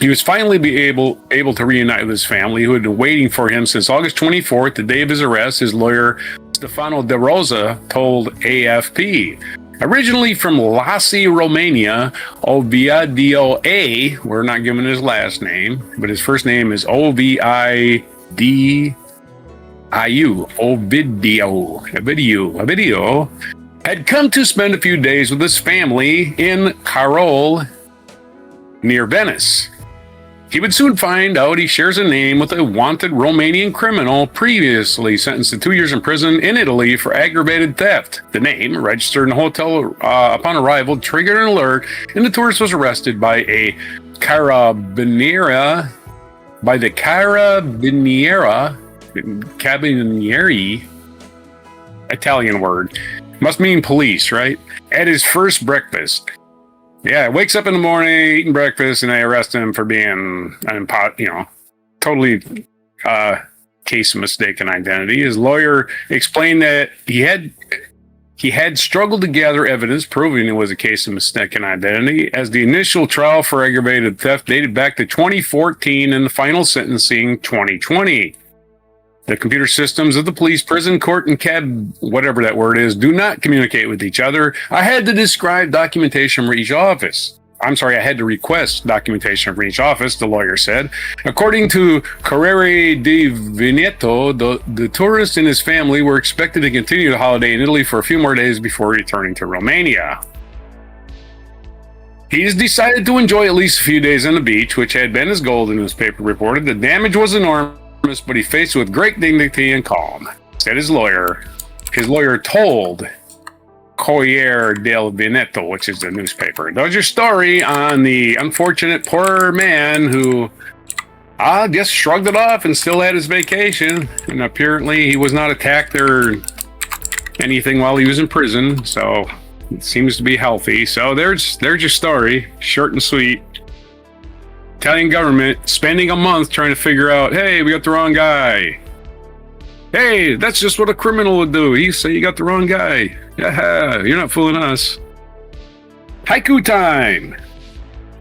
He was finally able to reunite with his family, who had been waiting for him since August 24th, the day of his arrest, his lawyer Stefano De Rosa told AFP. Originally from Lassi, Romania, Ovidio A., we're not giving his last name, but his first name is Ovidiu, Ovidio, had come to spend a few days with his family in Carol, near Venice. He would soon find out he shares a name with a wanted Romanian criminal previously sentenced to 2 years in prison in Italy for aggravated theft. The name, registered in a hotel upon arrival, triggered an alert, and the tourist was arrested by the Carabinieri, Italian word. Must mean police, right? At his first breakfast. Yeah, wakes up in the morning, eating breakfast, and they arrest him for being, totally case of mistaken identity. His lawyer explained that he had struggled to gather evidence proving it was a case of mistaken identity, as the initial trial for aggravated theft dated back to 2014 and the final sentencing 2020. The computer systems of the police, prison, court, and cab, whatever that word is, do not communicate with each other. I had to describe documentation for each office. I had to request documentation from each office, the lawyer said. According to Corriere di Veneto, the tourist and his family were expected to continue the holiday in Italy for a few more days before returning to Romania. He's decided to enjoy at least a few days on the beach, which had been his goal, the newspaper reported. The damage was enormous, but he faced it with great dignity and calm, said his lawyer. His lawyer told Corriere del Veneto, which is the newspaper. That was your story on the unfortunate poor man who just shrugged it off and still had his vacation. And apparently he was not attacked or anything while he was in prison, so it seems to be healthy. So there's your story, short and sweet. Italian government spending a month trying to figure out, hey, we got the wrong guy. Hey, that's just what a criminal would do. You say you got the wrong guy. Yeah, you're not fooling us. Haiku time.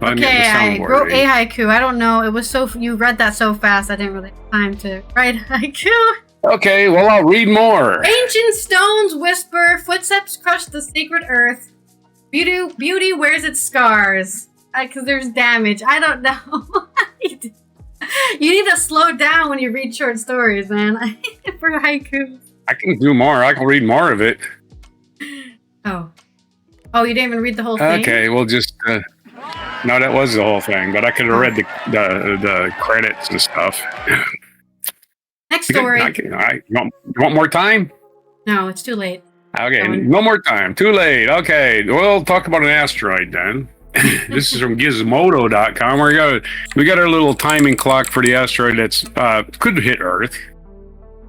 Okay, I wrote a haiku. I don't know. It was you read that so fast, I didn't really have time to write a haiku. Okay, well, I'll read more. Ancient stones whisper, footsteps crush the sacred earth. Beauty wears its scars. Because there's damage. I don't know. You need to slow down when you read short stories, man. For haiku. I can do more. I can read more of it. Oh, you didn't even read the whole thing? Okay, well, just no, that was the whole thing, but I could have read the credits and stuff. Next story. You want more time? No, it's too late. Okay, no more time. Too late. Okay, we'll talk about an asteroid then. This is from Gizmodo.com. We got our little timing clock for the asteroid that's could hit Earth.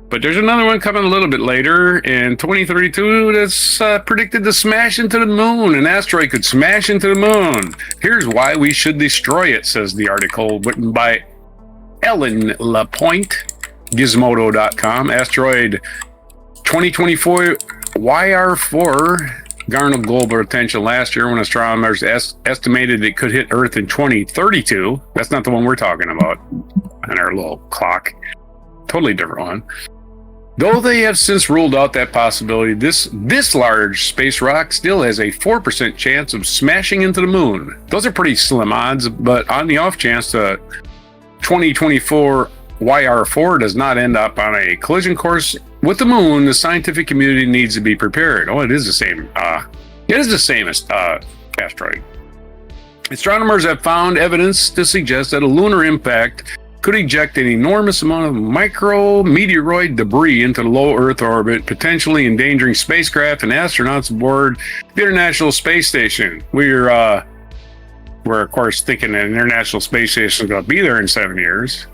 But there's another one coming a little bit later in 2032 that's predicted to smash into the moon. An asteroid could smash into the moon. Here's why we should destroy it, says the article written by Ellen Lapointe, Gizmodo.com. Asteroid 2024 YR4 garnered global attention last year when astronomers estimated it could hit Earth in 2032. That's not the one we're talking about on our little clock. Totally different one. Though they have since ruled out that possibility, this large space rock still has a 4% chance of smashing into the moon. Those are pretty slim odds, but on the off chance the 2024 YR4 does not end up on a collision course with the moon, the scientific community needs to be prepared. Oh, it is the same. It is the same as asteroid. Astronomers have found evidence to suggest that a lunar impact could eject an enormous amount of micrometeoroid debris into the low Earth orbit, potentially endangering spacecraft and astronauts aboard the International Space Station. We're of course thinking that an International Space Station is going to be there in 7 years.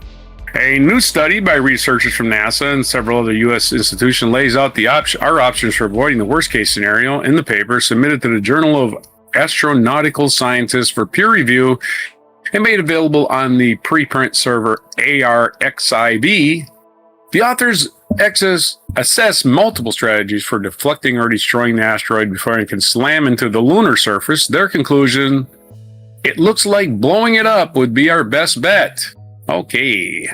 A new study by researchers from NASA and several other U.S. institutions lays out our options for avoiding the worst-case scenario in the paper submitted to the Journal of Astronautical Sciences for peer review and made available on the preprint server ARXIV. The authors assess multiple strategies for deflecting or destroying the asteroid before it can slam into the lunar surface. Their conclusion: it looks like blowing it up would be our best bet. Okay.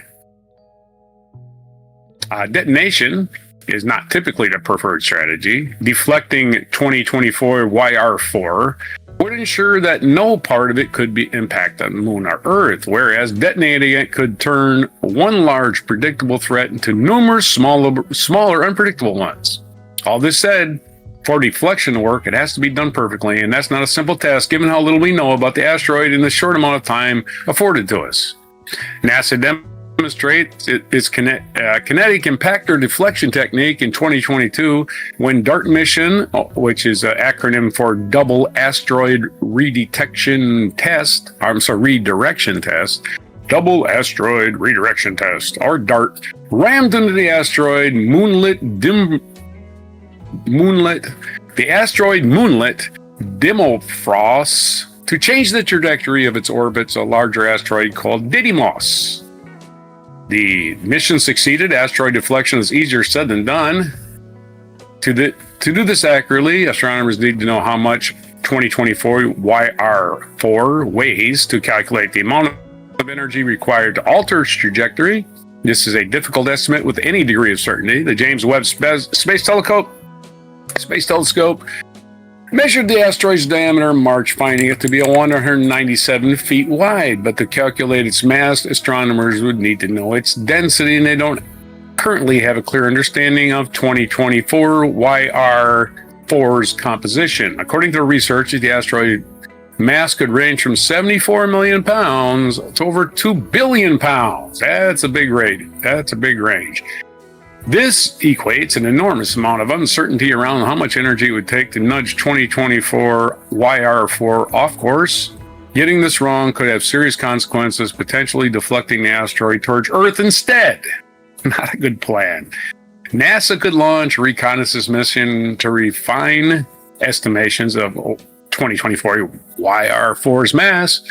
Detonation is not typically the preferred strategy. Deflecting 2024 YR4 would ensure that no part of it could be impact on the moon or Earth, whereas detonating it could turn one large predictable threat into numerous smaller unpredictable ones. All this said, for deflection to work, it has to be done perfectly, and that's not a simple task given how little we know about the asteroid in the short amount of time afforded to us. NASA demonstrates its kinetic impactor deflection technique in 2022 when DART mission, which is an acronym for Double Asteroid Redirection Test, Double Asteroid Redirection Test, or DART, rammed into the asteroid moonlet Dimorphos to change the trajectory of its orbit, a larger asteroid called Didymos. The mission succeeded. Asteroid deflection is easier said than done. To do this accurately, astronomers need to know how much 2024 YR4 weighs to calculate the amount of energy required to alter its trajectory. This is a difficult estimate with any degree of certainty. The James Webb Space Telescope measured the asteroid's diameter in March, finding it to be 197 feet wide, but to calculate its mass, astronomers would need to know its density, and they don't currently have a clear understanding of 2024 YR4's composition. According to research, the asteroid mass could range from 74 million pounds to over 2 billion pounds. That's a big range. This equates an enormous amount of uncertainty around how much energy it would take to nudge 2024 YR4 off course. Getting this wrong could have serious consequences, potentially deflecting the asteroid towards Earth instead. Not a good plan. NASA could launch a reconnaissance mission to refine estimations of 2024 YR4's mass,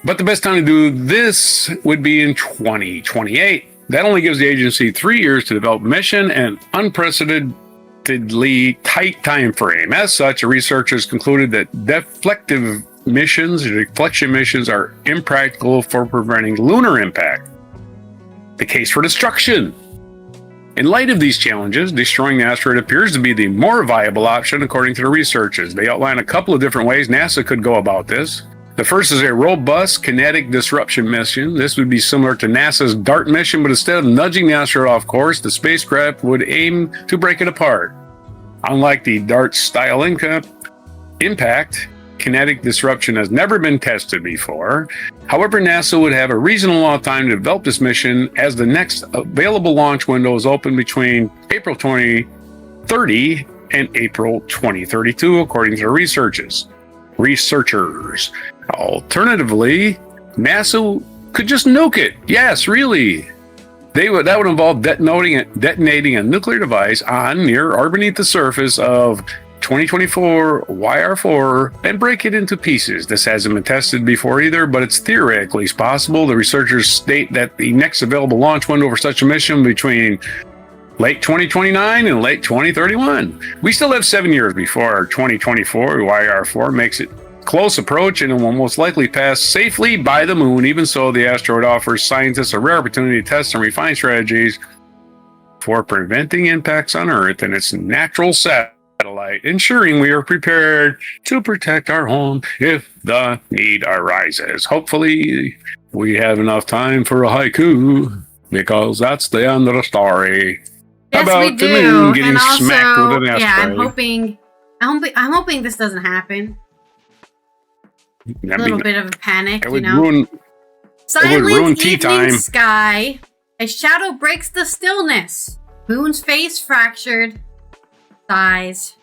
but the best time to do this would be in 2028. That only gives the agency 3 years to develop a mission and unprecedentedly tight time frame. As such, researchers concluded that deflection missions are impractical for preventing lunar impact. The case for destruction. In light of these challenges, destroying the asteroid appears to be the more viable option, according to the researchers. They outline a couple of different ways NASA could go about this. The first is a robust kinetic disruption mission. This would be similar to NASA's DART mission, but instead of nudging the asteroid off course, the spacecraft would aim to break it apart. Unlike the Dart-style impact, kinetic disruption has never been tested before. However, NASA would have a reasonable amount of time to develop this mission, as the next available launch window is open between April 2030 and April 2032, according to the researchers. Alternatively, NASA could just nuke it. Yes, really. That would involve detonating a nuclear device on, near, or beneath the surface of 2024 YR4 and break it into pieces. This hasn't been tested before either, but it's theoretically possible. The researchers state that the next available launch window for such a mission between late 2029 and late 2031. We still have 7 years before 2024 YR4 makes it close approach, and it will most likely pass safely by the moon. Even so, the asteroid offers scientists a rare opportunity to test and refine strategies for preventing impacts on Earth and its natural satellite, ensuring we are prepared to protect our home if the need arises. Hopefully, we have enough time for a haiku, because that's the end of the story. Yes, about we do. The moon getting and also, smacked with an asteroid. yeah, I'm hoping this doesn't happen. A little bit of a panic, it would ruin tea evening time. Sky. A shadow breaks the stillness. Moon's face fractured. Sighs.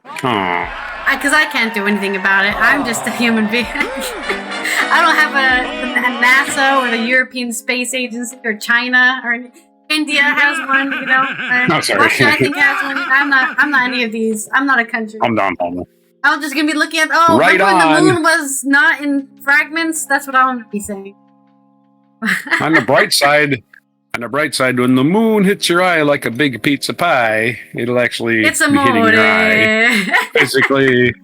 Because I can't do anything about it. I'm just a human being. I don't have a NASA or the European Space Agency or China or India has one. You know, Russia I think has one. I'm not any of these. I'm not a country. I'm done. I'm just gonna be looking at right when on. the moon was not in fragments. That's what I'm gonna be saying. On the bright side, when the moon hits your eye like a big pizza pie, it'll actually it's be hitting your eye. Basically.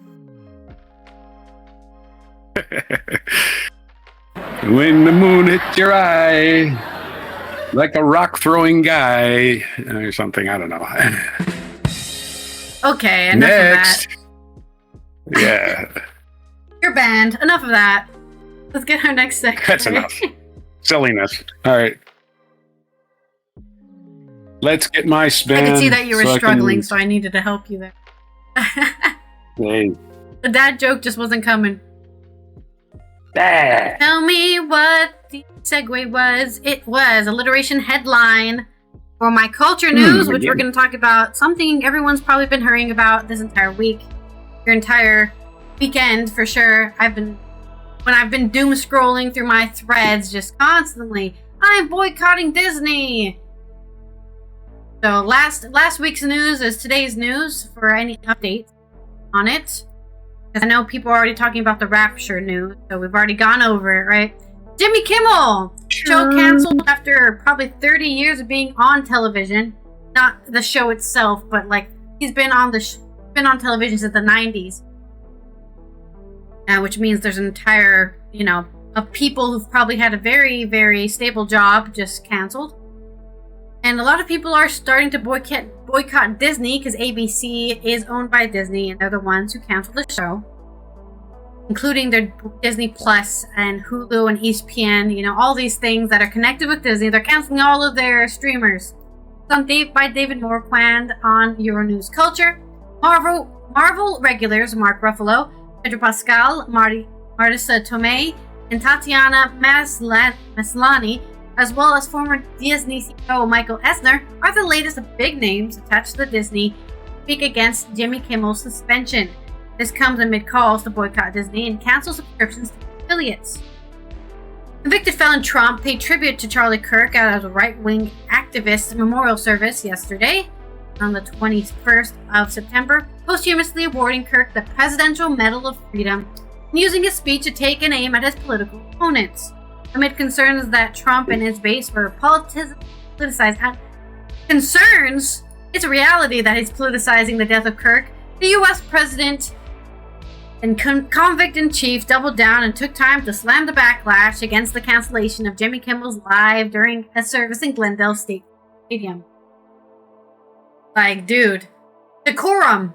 When the moon hits your eye like a rock throwing guy or something, I don't know. Okay, enough Next. of that. Yeah. You're banned. Enough of that. Let's get our next segment. That's enough. Silliness. All right. Let's get my spin. I could see that you were struggling, so I needed to help you there. Hey. The dad joke just wasn't coming. Ah. Tell me what the segue was. It was alliteration headline for my culture news, which we're going to talk about something everyone's probably been hurrying about this entire week. Your entire weekend, for sure. When I've been doom scrolling through my threads just constantly, I'm boycotting Disney. So last week's news is today's news for any updates on it. Because I know people are already talking about the Rapture news, so we've already gone over it, right? Jimmy Kimmel! Show canceled after probably 30 years of being on television. Not the show itself, but like he's been on television since the 90s. Which means there's an entire, of people who've probably had a very, very stable job just canceled. And a lot of people are starting to boycott Disney because ABC is owned by Disney and they're the ones who canceled the show. Including their Disney Plus and Hulu and ESPN, all these things that are connected with Disney. They're canceling all of their streamers. Some by David Norquand on Euronews Culture. Marvel regulars Mark Ruffalo, Pedro Pascal, Marisa Tomei, and Tatiana Maslany, as well as former Disney CEO Michael Eisner, are the latest of big names attached to Disney to speak against Jimmy Kimmel's suspension. This comes amid calls to boycott Disney and cancel subscriptions to affiliates. Convicted felon Trump paid tribute to Charlie Kirk at a right-wing activist memorial service yesterday, on the 21st of September, posthumously awarding Kirk the Presidential Medal of Freedom and using his speech to take an aim at his political opponents. Amid concerns that Trump and his base were politicized. Concerns? It's a reality that he's politicizing the death of Kirk. The U.S. president and convict-in-chief doubled down and took time to slam the backlash against the cancellation of Jimmy Kimmel's live during a service in Glendale Stadium. Like, dude, decorum.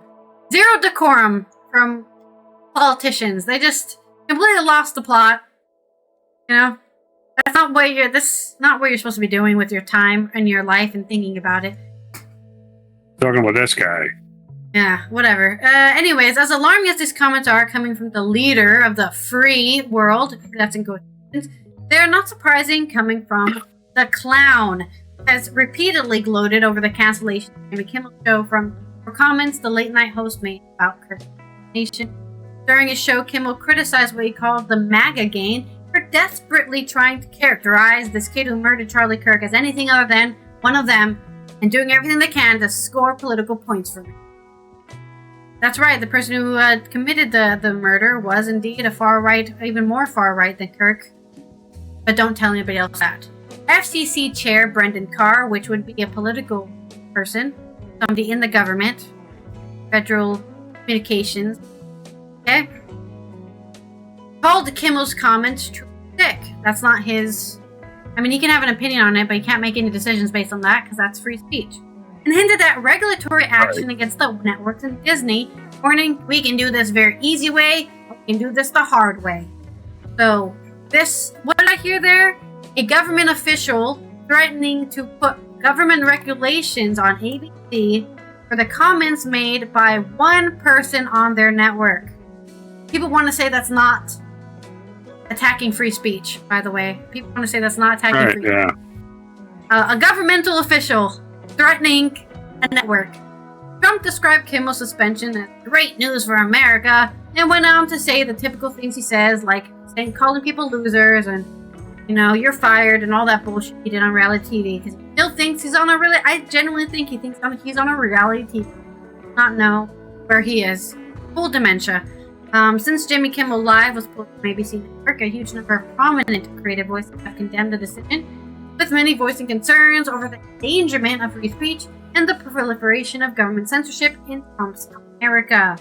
Zero decorum from politicians. They just completely lost the plot. That's not what you're supposed to be doing with your time and your life and thinking about it. Talking about this guy. Yeah, whatever. Anyways, as alarming as these comments are coming from the leader of the free world, that's in quotations, they are not surprising coming from the clown, who has repeatedly gloated over the cancellation of Jimmy Kimmel's show for comments the late-night host made about Kirk's nation. During his show, Kimmel criticized what he called the MAGA gang for desperately trying to characterize this kid who murdered Charlie Kirk as anything other than one of them, and doing everything they can to score political points from it. That's right, the person who committed the murder was indeed a far-right, even more far-right than Kirk. But don't tell anybody else that. FCC Chair Brendan Carr, which would be a political person, somebody in the government, federal communications, okay, called Kimmel's comments true or sick. That's not his... I mean, he can have an opinion on it, but he can't make any decisions based on that because that's free speech. And hinted at regulatory action against the networks and Disney, warning, we can do this very easy way, or we can do this the hard way. So, what did I hear there? A government official threatening to put government regulations on ABC for the comments made by one person on their network. People want to say that's not attacking free speech, by the way. People want to say that's not attacking free speech. A governmental official threatening a network. Trump described Kimmel's suspension as great news for America and went on to say the typical things he says, like calling people losers and, you're fired and all that bullshit he did on reality TV, because he still thinks he's on I genuinely think he thinks he's on a reality TV. Not know where he is. Full dementia. Since Jimmy Kimmel Live was pulled from ABC Network, a huge number of prominent creative voices have condemned the decision, with many voicing concerns over the endangerment of free speech and the proliferation of government censorship in Trump's America.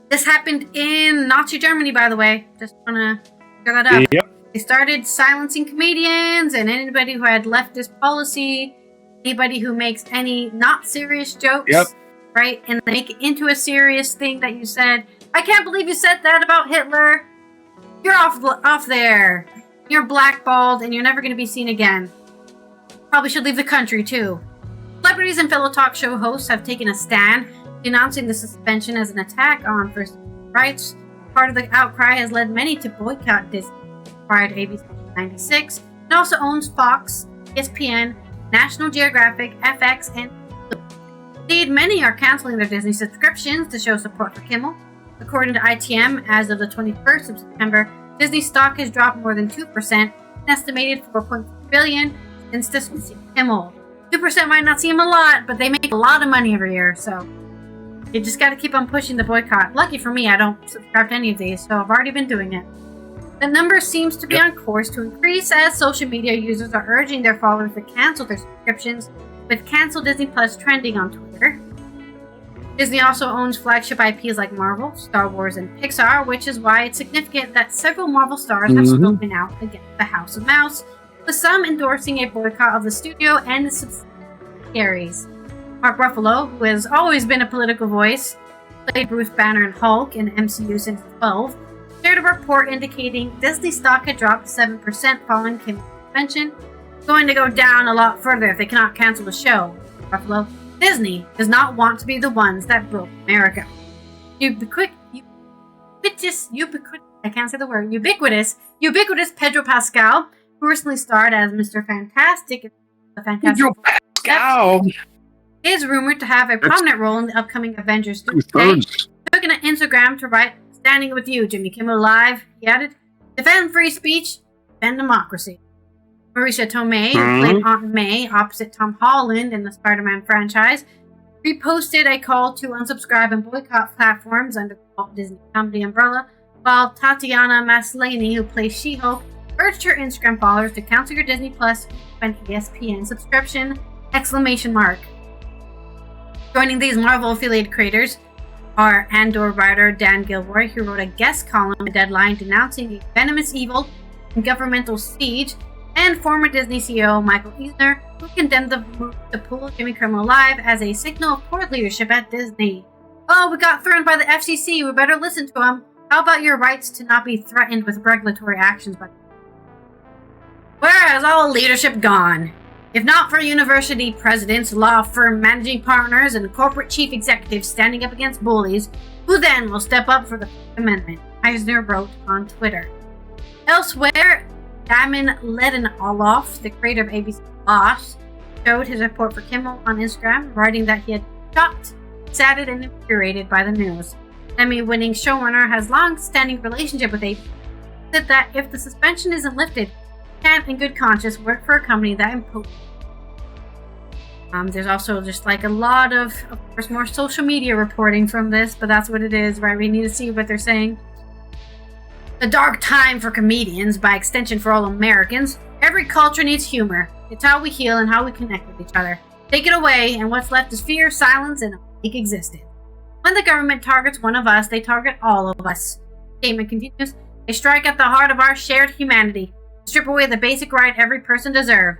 This happened in Nazi Germany, by the way. Just want to clear that up. Yep. They started silencing comedians and anybody who had leftist policy, anybody who makes any not serious jokes. Yep. Right? And make it into a serious thing that you said. I can't believe you said that about Hitler. You're off there. You're blackballed and you're never going to be seen again. Probably should leave the country too. Celebrities and fellow talk show hosts have taken a stand, denouncing the suspension as an attack on first rights. Part of the outcry has led many to boycott Disney, acquired ABC in 1996, and also owns Fox, ESPN, National Geographic, FX, and indeed, many are canceling their Disney subscriptions to show support for Kimmel. According to ITM, as of the 21st of September, Disney stock has dropped more than 2%, an estimated $4.3 billion since dismissing Kimmel. 2% might not seem a lot, but they make a lot of money every year, so you just got to keep on pushing the boycott. Lucky for me, I don't subscribe to any of these, so I've already been doing it. The number seems to be on course to increase as social media users are urging their followers to cancel their subscriptions, with Cancel Disney Plus trending on Twitter. Disney also owns flagship IPs like Marvel, Star Wars, and Pixar, which is why it's significant that several Marvel stars have spoken out against the House of Mouse, with some endorsing a boycott of the studio and the subsidiaries. Mark Ruffalo, who has always been a political voice, played Bruce Banner and Hulk in the MCU since 2012, shared a report indicating Disney stock had dropped 7% following Kimmel's suspension, going to go down a lot further if they cannot cancel the show. Ruffalo, Disney does not want to be the ones that broke America. Ubiquitous Pedro Pascal, who recently starred as Mr. Fantastic in the Fantastic Pedro Pascal is rumored to have a prominent role in the upcoming Avengers Doomsday. Took an Instagram to write, "Standing with you, Jimmy Kimmel Live." He added, "Defend free speech, defend democracy." Marisa Tomei, who played Aunt May opposite Tom Holland in the Spider-Man franchise, reposted a call to unsubscribe and boycott platforms under the Walt Disney Company umbrella, while Tatiana Maslany, who plays She-Hulk, urged her Instagram followers to cancel your Disney Plus and ESPN subscription! Joining these Marvel-affiliated creators are Andor writer Dan Gilroy, who wrote a guest column at Deadline denouncing a venomous evil and governmental siege, and former Disney CEO Michael Eisner, who condemned the move to pull Jimmy Kimmel Live as a signal of poor leadership at Disney. "Oh, we got threatened by the FCC, we better listen to them. How about your rights to not be threatened with regulatory actions?" Where has all leadership gone? If not for university presidents, law firm managing partners, and corporate chief executives standing up against bullies, who then will step up for the Fifth Amendment? Eisner wrote on Twitter. Elsewhere, Damon Ledenoloff, the creator of ABC Lost, showed his report for Kimmel on Instagram, writing that he had shocked, saddened, and infuriated by the news. Emmy-winning showrunner has long-standing relationship with ABC. Said that if the suspension isn't lifted, he can't in good conscience work for a company that imposes. There's also just like a lot of course, more social media reporting from this, but that's what it is, right? We need to see what they're saying. A dark time for comedians, by extension for all Americans. Every culture needs humor. It's how we heal and how we connect with each other. Take it away, and what's left is fear, silence, and a weak existence. When the government targets one of us, they target all of us. The statement continues, they strike at the heart of our shared humanity. Strip away the basic right every person deserves.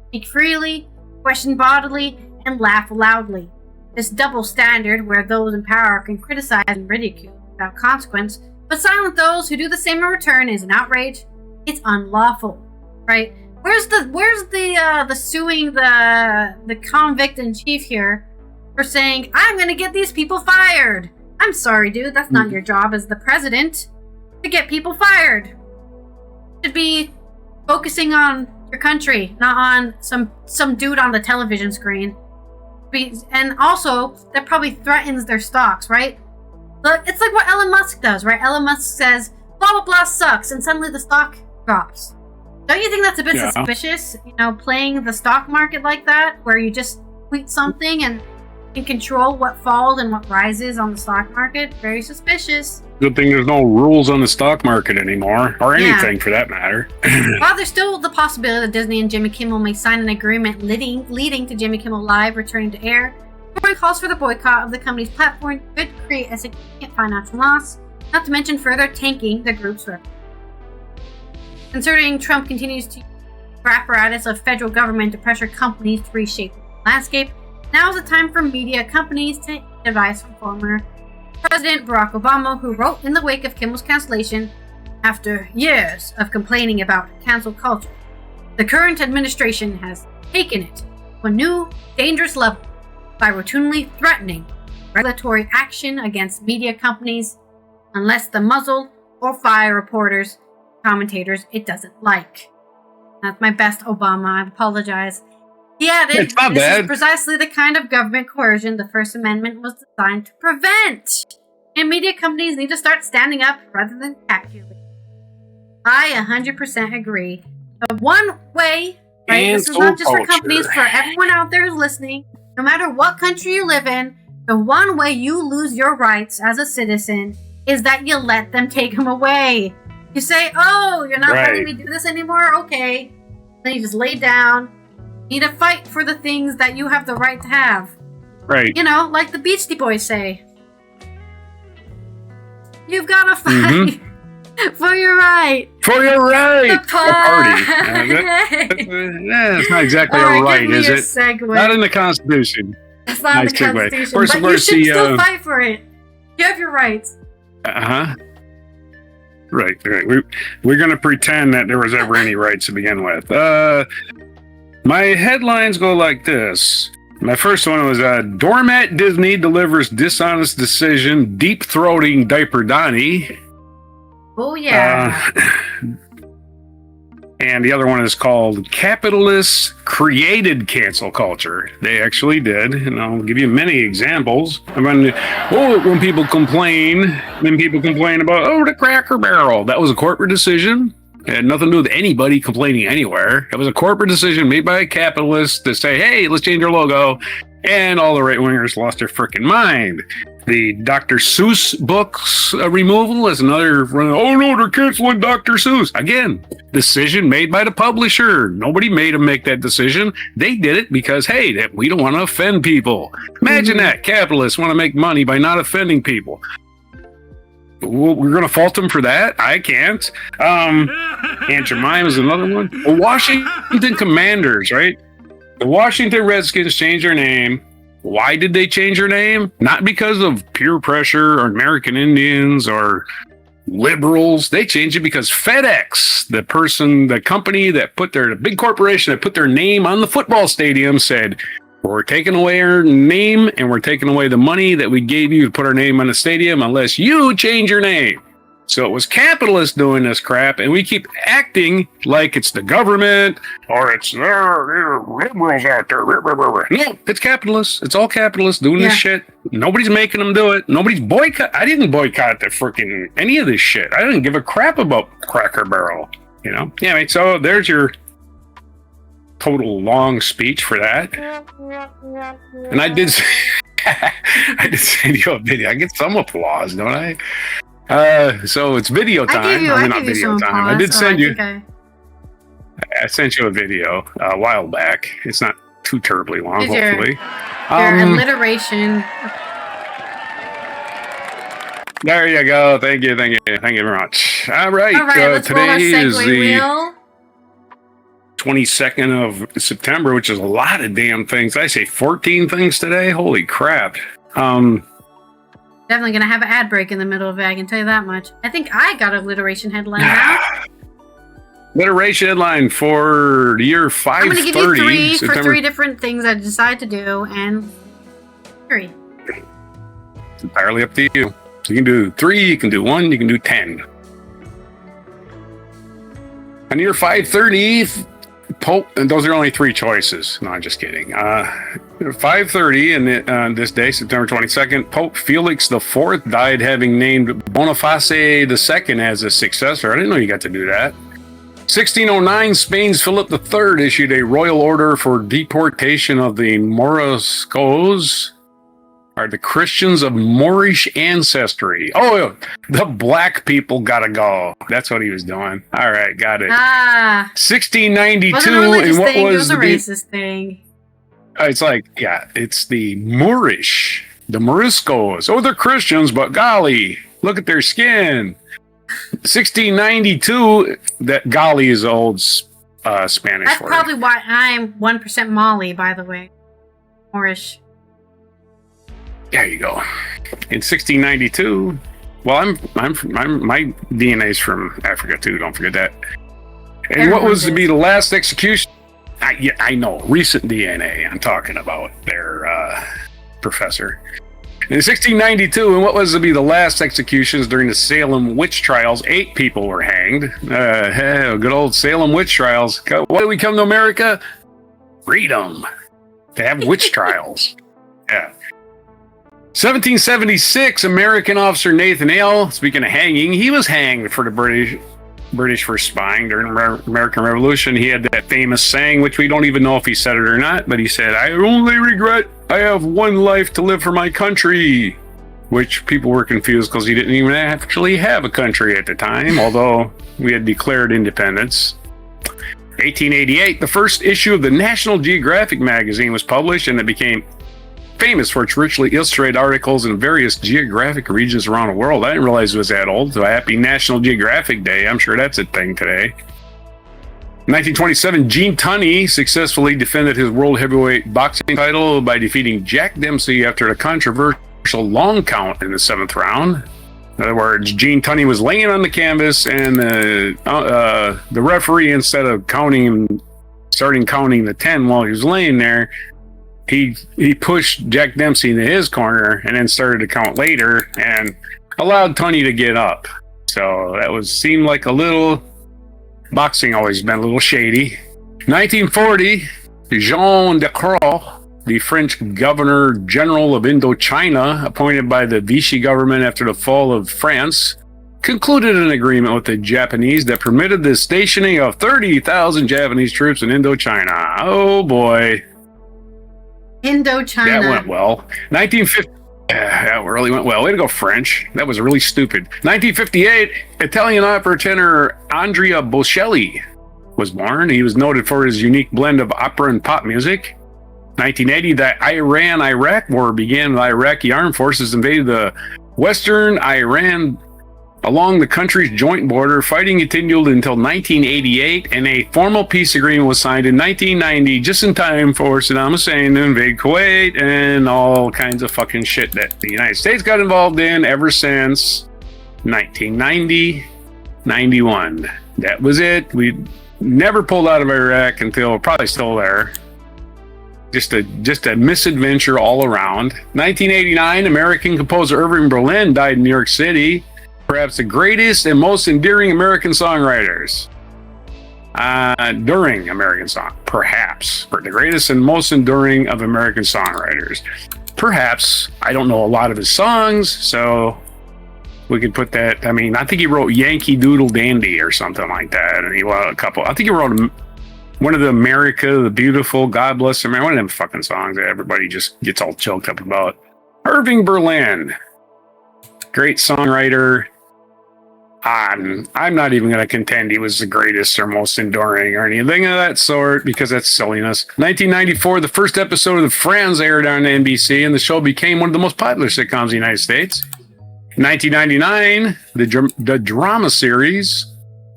Speak freely, question bodily, and laugh loudly. This double standard, where those in power can criticize and ridicule without consequence, but silence those who do the same in return, is an outrage. It's unlawful, right? Where's the suing the convict in chief here for saying, I'm gonna get these people fired? I'm sorry, dude, that's not your job as the president to get people fired. You should be focusing on your country, not on some dude on the television screen. And also, that probably threatens their stocks, right? It's like what Elon Musk does, right? Elon Musk says, blah, blah, blah sucks, and suddenly the stock drops. Don't you think that's a bit suspicious? You know, playing the stock market like that, where you just tweet something and can control what falls and what rises on the stock market? Very suspicious. Good thing there's no rules on the stock market anymore, or anything for that matter. While there's still the possibility that Disney and Jimmy Kimmel may sign an agreement leading to Jimmy Kimmel Live returning to air, calls for the boycott of the company's platform could create a significant financial loss, not to mention further tanking the group's revenue. Considering Trump continues to use the apparatus of federal government to pressure companies to reshape the landscape, now is the time for media companies to take advice from former President Barack Obama, who wrote in the wake of Kimmel's cancellation, after years of complaining about cancel culture, the current administration has taken it to a new, dangerous level by routinely threatening regulatory action against media companies unless the muzzle or fire reporters, commentators it doesn't like. That's my best Obama. I apologize. He added, it's not this bad. is precisely the kind of government coercion the First Amendment was designed to prevent. And media companies need to start standing up rather than capitulating. I 100% agree. The one way, right, this is not just for companies, for everyone out there who's listening, no matter what country you live in, the one way you lose your rights as a citizen is that you let them take them away. You say, oh, you're not letting me do this anymore? Okay. Then you just lay down. You need to fight for the things that you have the right to have. Right. You know, like the Beastie Boys say. You've got to fight for your right. For your right. The party. It's not exactly a right, is it? Segue. Not in the Constitution. That's not in the Constitution. But you should still fight for it. You have your rights. Right. We're going to pretend that there was ever any rights to begin with. My headlines go like this. My first one was, Doormat Disney delivers dishonest decision, deep-throating Diaper Donnie. Oh, yeah. And the other one is called Capitalists Created Cancel Culture. They actually did, and I'll give you many examples. When people complain, about, the Cracker Barrel. That was a corporate decision. It had nothing to do with anybody complaining anywhere. It was a corporate decision made by a capitalist to say, hey, let's change our logo. And all the right-wingers lost their freaking mind. The Dr. Seuss books removal is another, oh no, they're canceling Dr. Seuss. Again, decision made by the publisher. Nobody made them make that decision. They did it because, hey, we don't want to offend people. Imagine that. Capitalists want to make money by not offending people. We're going to fault them for that? I can't. Aunt Jemima is another one. The Washington Commanders, right? The Washington Redskins changed their name. Why did they change their name? Not because of peer pressure or American Indians or liberals. They changed it because FedEx, the company that the big corporation that put their name on the football stadium, said, we're taking away our name and we're taking away the money that we gave you to put our name on the stadium unless you change your name. So it was capitalists doing this crap, and we keep acting like it's the government or it's liberals out there. No, it's capitalists. It's all capitalists doing this shit. Nobody's making them do it. Nobody's boycott. I didn't boycott any of this shit. I didn't give a crap about Cracker Barrel. Yeah, I mean, so there's your total long speech for that. And I did send you a video. I get some applause, don't I? So it's video time. Not video time. I did send you. I sent you a video a while back. It's not too terribly long, hopefully. Your alliteration. There you go. Thank you very much. All right. Let's today is the wheel. 22nd of September, which is a lot of damn things. I say 14 things today. Holy crap. Definitely going to have an ad break in the middle of it, I can tell you that much. I think I got a alliteration headline now. Alliteration headline for the year 530. I'm going to give you three for three different things I decide to do, and three. It's entirely up to you. So you can do 3, you can do 1, you can do 10. On year 530, Pope, and those are only 3 choices. No, I'm just kidding. 530, and this day, September 22nd, Pope Felix IV died, having named Boniface II as his successor. I didn't know you got to do that. 1609, Spain's Philip III issued a royal order for deportation of the Moriscos, or the Christians of Moorish ancestry. Oh, the black people gotta go. That's what he was doing. All right, got it. 1692, and what was the racist thing? It's it's the Moorish, the Moriscos. Oh, they're Christians, but golly, look at their skin. 1692, that golly is old Spanish. That's probably why I'm 1% Molly, by the way. Moorish. There you go. In 1692, well, my DNA's from Africa too. Don't forget that. And what was to be the last execution? I know, recent DNA. I'm talking about their professor. In 1692, and what was to be the last executions during the Salem witch trials? 8 people were hanged. Good old Salem witch trials. Why did we come to America? Freedom. To have witch trials. Yeah. 1776, American officer Nathan Hale, speaking of hanging, he was hanged for the British for spying during the American Revolution. He had that famous saying, which we don't even know if he said it or not, but he said, "I only regret I have one life to live for my country," which people were confused because he didn't even actually have a country at the time, although we had declared independence. 1888, the first issue of the National Geographic magazine was published, and it became famous for its richly illustrated articles in various geographic regions around the world. I didn't realize it was that old. So happy National Geographic Day. I'm sure that's a thing today. 1927, Gene Tunney successfully defended his world heavyweight boxing title by defeating Jack Dempsey after a controversial long count in the 7th round. In other words, Gene Tunney was laying on the canvas, and the referee, instead of starting counting the 10 while he was laying there, he pushed Jack Dempsey into his corner and then started to count later and allowed Tunney to get up. So that seemed like a little, boxing always been a little shady. 1940, Jean de Croix, the French Governor General of Indochina, appointed by the Vichy government after the fall of France, concluded an agreement with the Japanese that permitted the stationing of 30,000 Japanese troops in Indochina. Oh boy. Indochina. That went well. 1950. That really went well. Way to go, French. That was really stupid. 1958, Italian opera tenor Andrea Bocelli was born. He was noted for his unique blend of opera and pop music. 1980, the Iran-Iraq War began. The Iraqi armed forces invaded the western Iran along the country's joint border. Fighting continued until 1988, and a formal peace agreement was signed in 1990, just in time for Saddam Hussein to invade Kuwait and all kinds of fucking shit that the United States got involved in ever since 1990, 91. That was it. We never pulled out of Iraq until probably still there. Just a misadventure all around. 1989, American composer Irving Berlin died in New York City. Perhaps the greatest and most endearing American songwriters. During American song, perhaps. The greatest and most enduring of American songwriters. Perhaps. I don't know a lot of his songs, so we could put that. I mean, I think he wrote Yankee Doodle Dandy or something like that. And he wrote a couple. I think he wrote one of the America the Beautiful, God Bless America, one of them fucking songs that everybody just gets all choked up about. Irving Berlin. Great songwriter. I'm not even going to contend he was the greatest or most enduring or anything of that sort because that's silliness. 1994, the first episode of Friends aired on NBC, and the show became one of the most popular sitcoms in the United States. 1999, the drama series,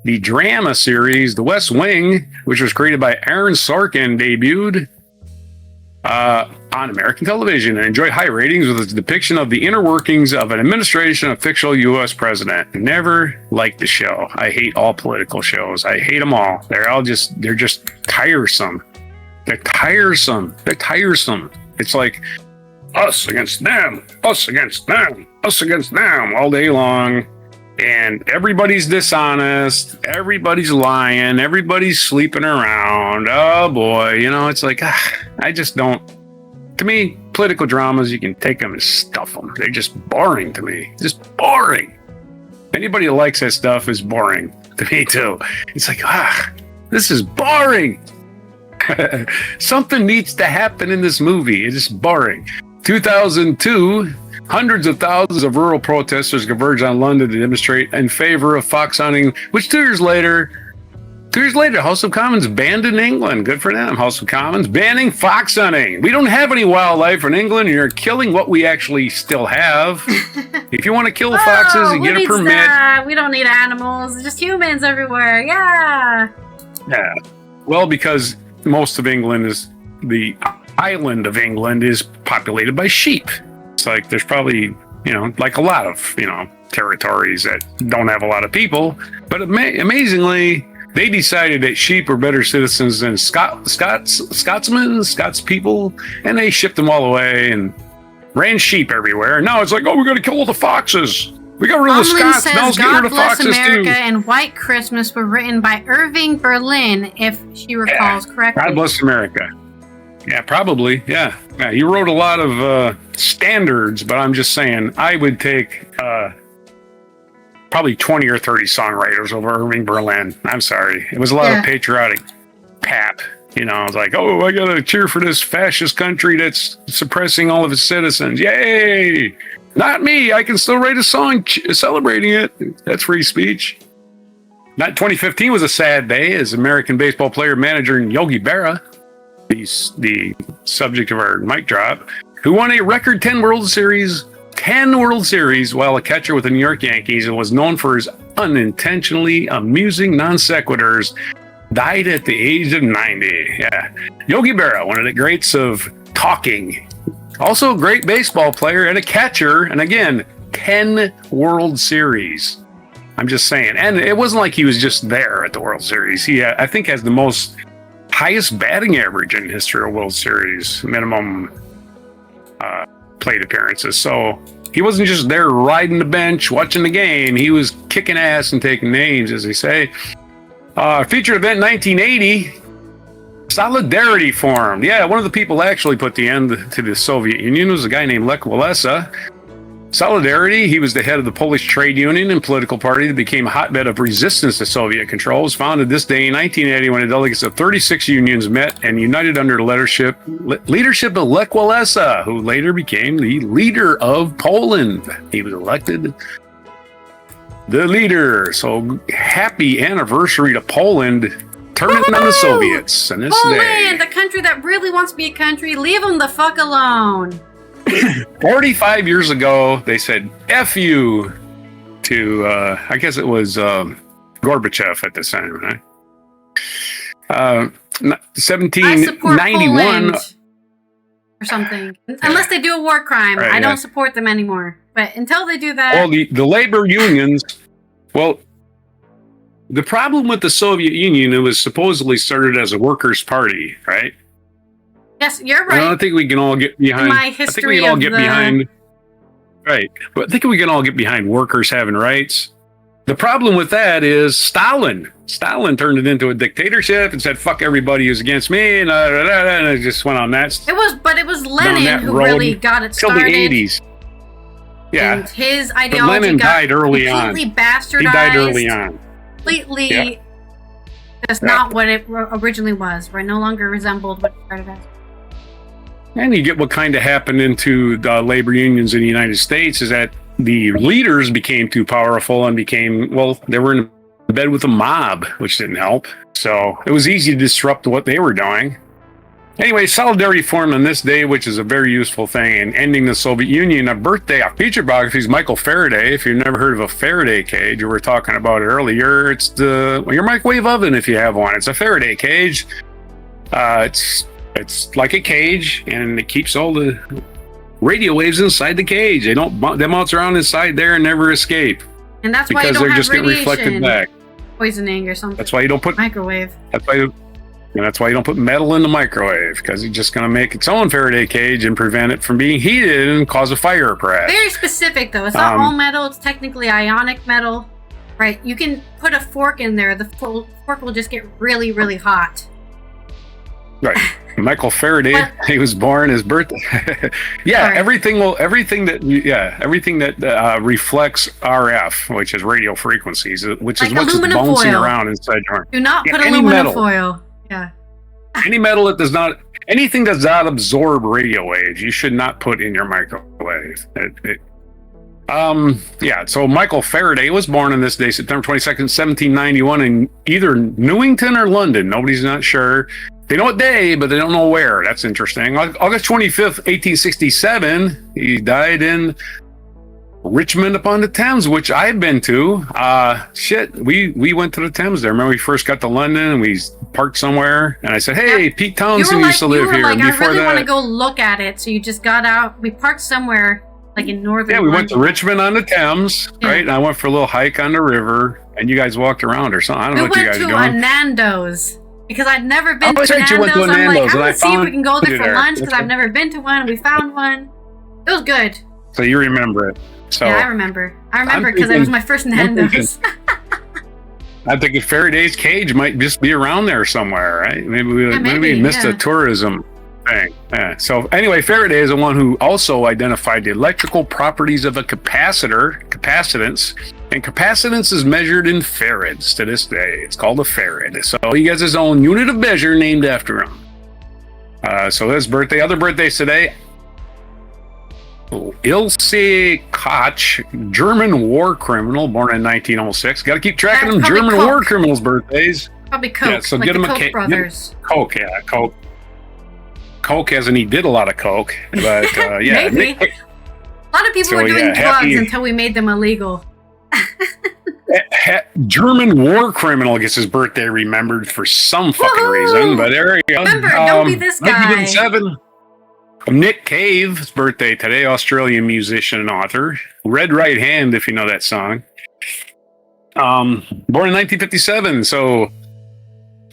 The West Wing, which was created by Aaron Sorkin, debuted on American television and enjoyed high ratings with its depiction of the inner workings of an administration of fictional U.S. president. Never liked the show. I hate all political shows. I hate them all. They're just tiresome. They're tiresome. It's like us against them, us against them, us against them all day long. And everybody's dishonest. Everybody's lying. Everybody's sleeping around. Oh boy. It's like, I just don't. To me, political dramas, you can take them and stuff them. They're just boring to me. Just boring. Anybody who likes that stuff is boring to me too. It's like, this is boring. Something needs to happen in this movie. It's just boring. 2002, hundreds of thousands of rural protesters converged on London to demonstrate in favor of fox hunting, which 2 years later, House of Commons banned in England. Good for them, House of Commons, banning fox hunting. We don't have any wildlife in England, and you're killing what we actually still have. If you want to kill foxes, you get a permit. That? We don't need animals, just humans everywhere. Yeah. Well, because most of England the island of England is populated by sheep. It's like there's probably, like a lot of, territories that don't have a lot of people. But amazingly, they decided that sheep were better citizens than Scots people, and they shipped them all away and ran sheep everywhere. And now it's like, we got to kill all the foxes. We got rid of the Scots. Now let's get rid of foxes too. God Bless America and White Christmas were written by Irving Berlin, if she recalls correctly. God Bless America. Yeah, probably. Yeah. You wrote a lot of standards, but I'm just saying I would take probably 20 or 30 songwriters over Irving Berlin. I'm sorry. It was a lot of patriotic pap. I was like, I got to cheer for this fascist country that's suppressing all of its citizens. Yay! Not me. I can still write a song celebrating it. That's free speech. 2015 was a sad day as American baseball player manager Yogi Berra, the subject of our mic drop, who won a record 10 World Series, while a catcher with the New York Yankees and was known for his unintentionally amusing non sequiturs, died at the age of 90. Yeah. Yogi Berra, one of the greats of talking. Also a great baseball player and a catcher. And again, 10 World Series. I'm just saying. And it wasn't like he was just there at the World Series. He, I think, has the highest batting average in the history of World Series, minimum plate appearances. So he wasn't just there riding the bench, watching the game. He was kicking ass and taking names, as they say. Featured event 1980, Solidarity formed. Yeah, one of the people actually put the end to the Soviet Union was a guy named Lech Walesa. Solidarity, he was the head of the Polish trade union and political party that became a hotbed of resistance to Soviet control. It was founded this day in 1980 when the delegates of 36 unions met and united under the leadership of Lech Walesa, who later became the leader of Poland. He was elected the leader. So happy anniversary to Poland turning on the Soviets. And this Poland, the country that really wants to be a country, leave them the fuck alone. 45 years ago, they said F you to, I guess it was Gorbachev at the time, right? 1791. Or something. Unless they do a war crime. Right, I don't support them anymore. But until they do that... Well, the labor unions... Well, the problem with the Soviet Union, it was supposedly started as a workers' party, right? Yes, you're right. I don't think we can all get behind... My history I think we can all get behind... Right. But I think we can all get behind workers having rights. The problem with that is Stalin. Stalin turned it into a dictatorship and said, fuck everybody who's against me, and it just went on that. It was Lenin who really got it started. Till the 80s. Yeah. And his ideology Lenin died early on. Completely bastardized. He died early on. Completely that's not what it originally was, right? No longer resembled what it started as. And you get what kind of happened into the labor unions in the United States is that the leaders became too powerful and they were in bed with the mob, which didn't help. So it was easy to disrupt what they were doing. Anyway, solidarity formed on this day, which is a very useful thing in ending the Soviet Union. A feature biography is Michael Faraday. If you've never heard of a Faraday cage, we were talking about it earlier. It's your microwave oven if you have one. It's a Faraday cage. It's like a cage, and it keeps all the radio waves inside the cage. They bounce around inside there and never escape. And that's why you don't have getting reflected back. Poisoning or something. That's why you don't put microwave. That's why you don't put metal in the microwave, because it's just going to make its own Faraday cage and prevent it from being heated and cause a fire crash. Very specific, though. It's not all metal. It's technically ionic metal, right? You can put a fork in there. The fork will just get really, really hot. Right. Michael Faraday, he was born his birthday. Everything that reflects RF, which is radio frequencies, which is what's bouncing around inside your arm. Do not put aluminum foil. Yeah. Anything does not absorb radio waves, you should not put in your microwave. So Michael Faraday was born on this day, September 22nd, 1791, in either Newington or London. Nobody's not sure. They know what day, but they don't know where. That's interesting. August 25th, 1867, he died in Richmond upon the Thames, which I've been to. We went to the Thames there. Remember, we first got to London and we parked somewhere, and I said, "Hey, Pete Townsend used to live here." I really want to go look at it, so you just got out. We parked somewhere like in northern. Yeah, we went to Richmond on the Thames, right? And I went for a little hike on the river, and you guys walked around or something. I don't know what you guys doing. We went to a Nando's. Because I'd never been to Nando's. I'm like, I'm going to see if we can go there for lunch, because I've never been to one. We found one. It was good. So you remember it. So yeah, I remember. I remember because it was my first Nando's. I'm thinking Faraday's cage might just be around there somewhere, right? Maybe we missed a tourism thing. Yeah. So anyway, Faraday is the one who also identified the electrical properties of a capacitance. And capacitance is measured in farads to this day. It's called a farad. So he has his own unit of measure named after him. So his birthday. Other birthdays today. Ilse Koch, German war criminal, born in 1906. Got to keep track of them German war criminals' birthdays. Probably Coke. Yeah, so like get him the Koch brothers. Coke, yeah, Coke. Coke, as in he did a lot of Coke, but yeah. Maybe. A lot of people were doing drugs until we made them illegal. German war criminal gets his birthday remembered for some fucking reason, but there you go. Remember, don't be this guy. 1907. Nick Cave's birthday today, Australian musician and author. Red Right Hand, if you know that song. Born in 1957, so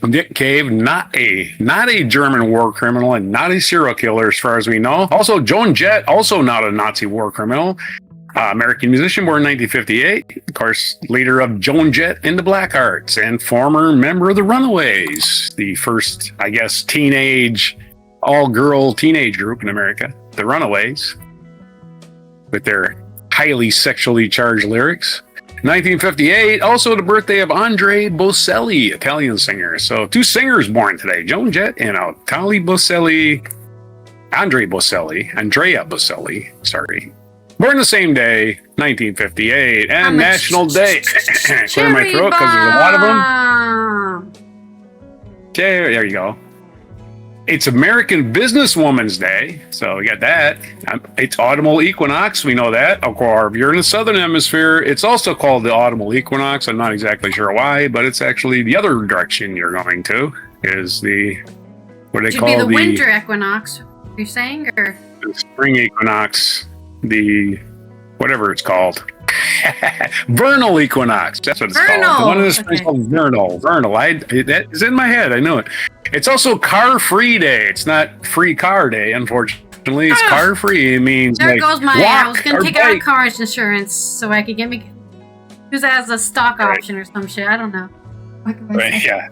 Nick Cave, not a German war criminal and not a serial killer as far as we know. Also, Joan Jett, also not a Nazi war criminal. American musician, born in 1958. Of course, leader of Joan Jett and the Blackhearts and former member of the Runaways, the first, I guess, all-girl teenage group in America, the Runaways, with their highly sexually charged lyrics. 1958, also the birthday of Andrea Bocelli, Italian singer. So two singers born today, Joan Jett and Andrea Bocelli, sorry. Born the same day, 1958, and National Day. Clear my throat because there's a lot of them. There you go. It's American Businesswoman's Day, so we got that. It's autumnal equinox, we know that. Of course, if you're in the southern hemisphere, it's also called the autumnal equinox. I'm not exactly sure why, but it's actually the other direction you're going to, is the, what do they call the winter equinox, you're saying, or? The spring equinox, the whatever it's called. Vernal equinox. That's what it's called. One of the springs called vernal. That is in my head. I know it. It's also car-free day. It's not free car day, unfortunately. It's car-free. It means there like goes my. I was gonna take bike. out car insurance so I could use that as a stock option or some shit. I don't know. Right, yeah.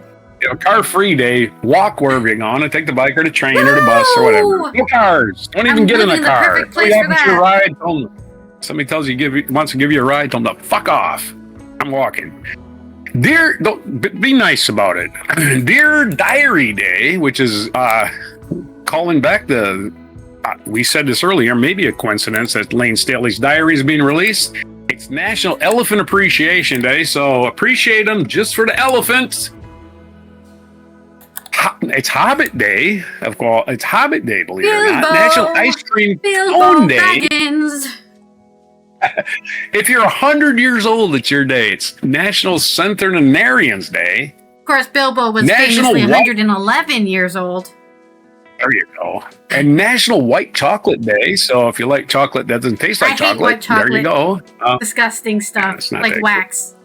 Car-free day. Walk wherever you're going. Take the bike or the train or the bus or whatever. No cars. Don't even get in a car. Your ride. Somebody tells you wants to give you a ride. Tell them to fuck off. I'm walking. Be nice about it. Dear Diary Day, which is calling back we said this earlier, maybe a coincidence that Lane Staley's diary is being released. It's National Elephant Appreciation Day, so appreciate them just for the elephants. It's Hobbit Day, of course. It's Hobbit Day, believe it or not. National Ice Cream Cone Day. If you're 100 years old, it's your day. It's National Centenarians Day. Of course, Bilbo was famously 111 years old. There you go. And National White Chocolate Day. So if you like chocolate that doesn't taste like chocolate, white chocolate, there you go. Disgusting stuff, like wax.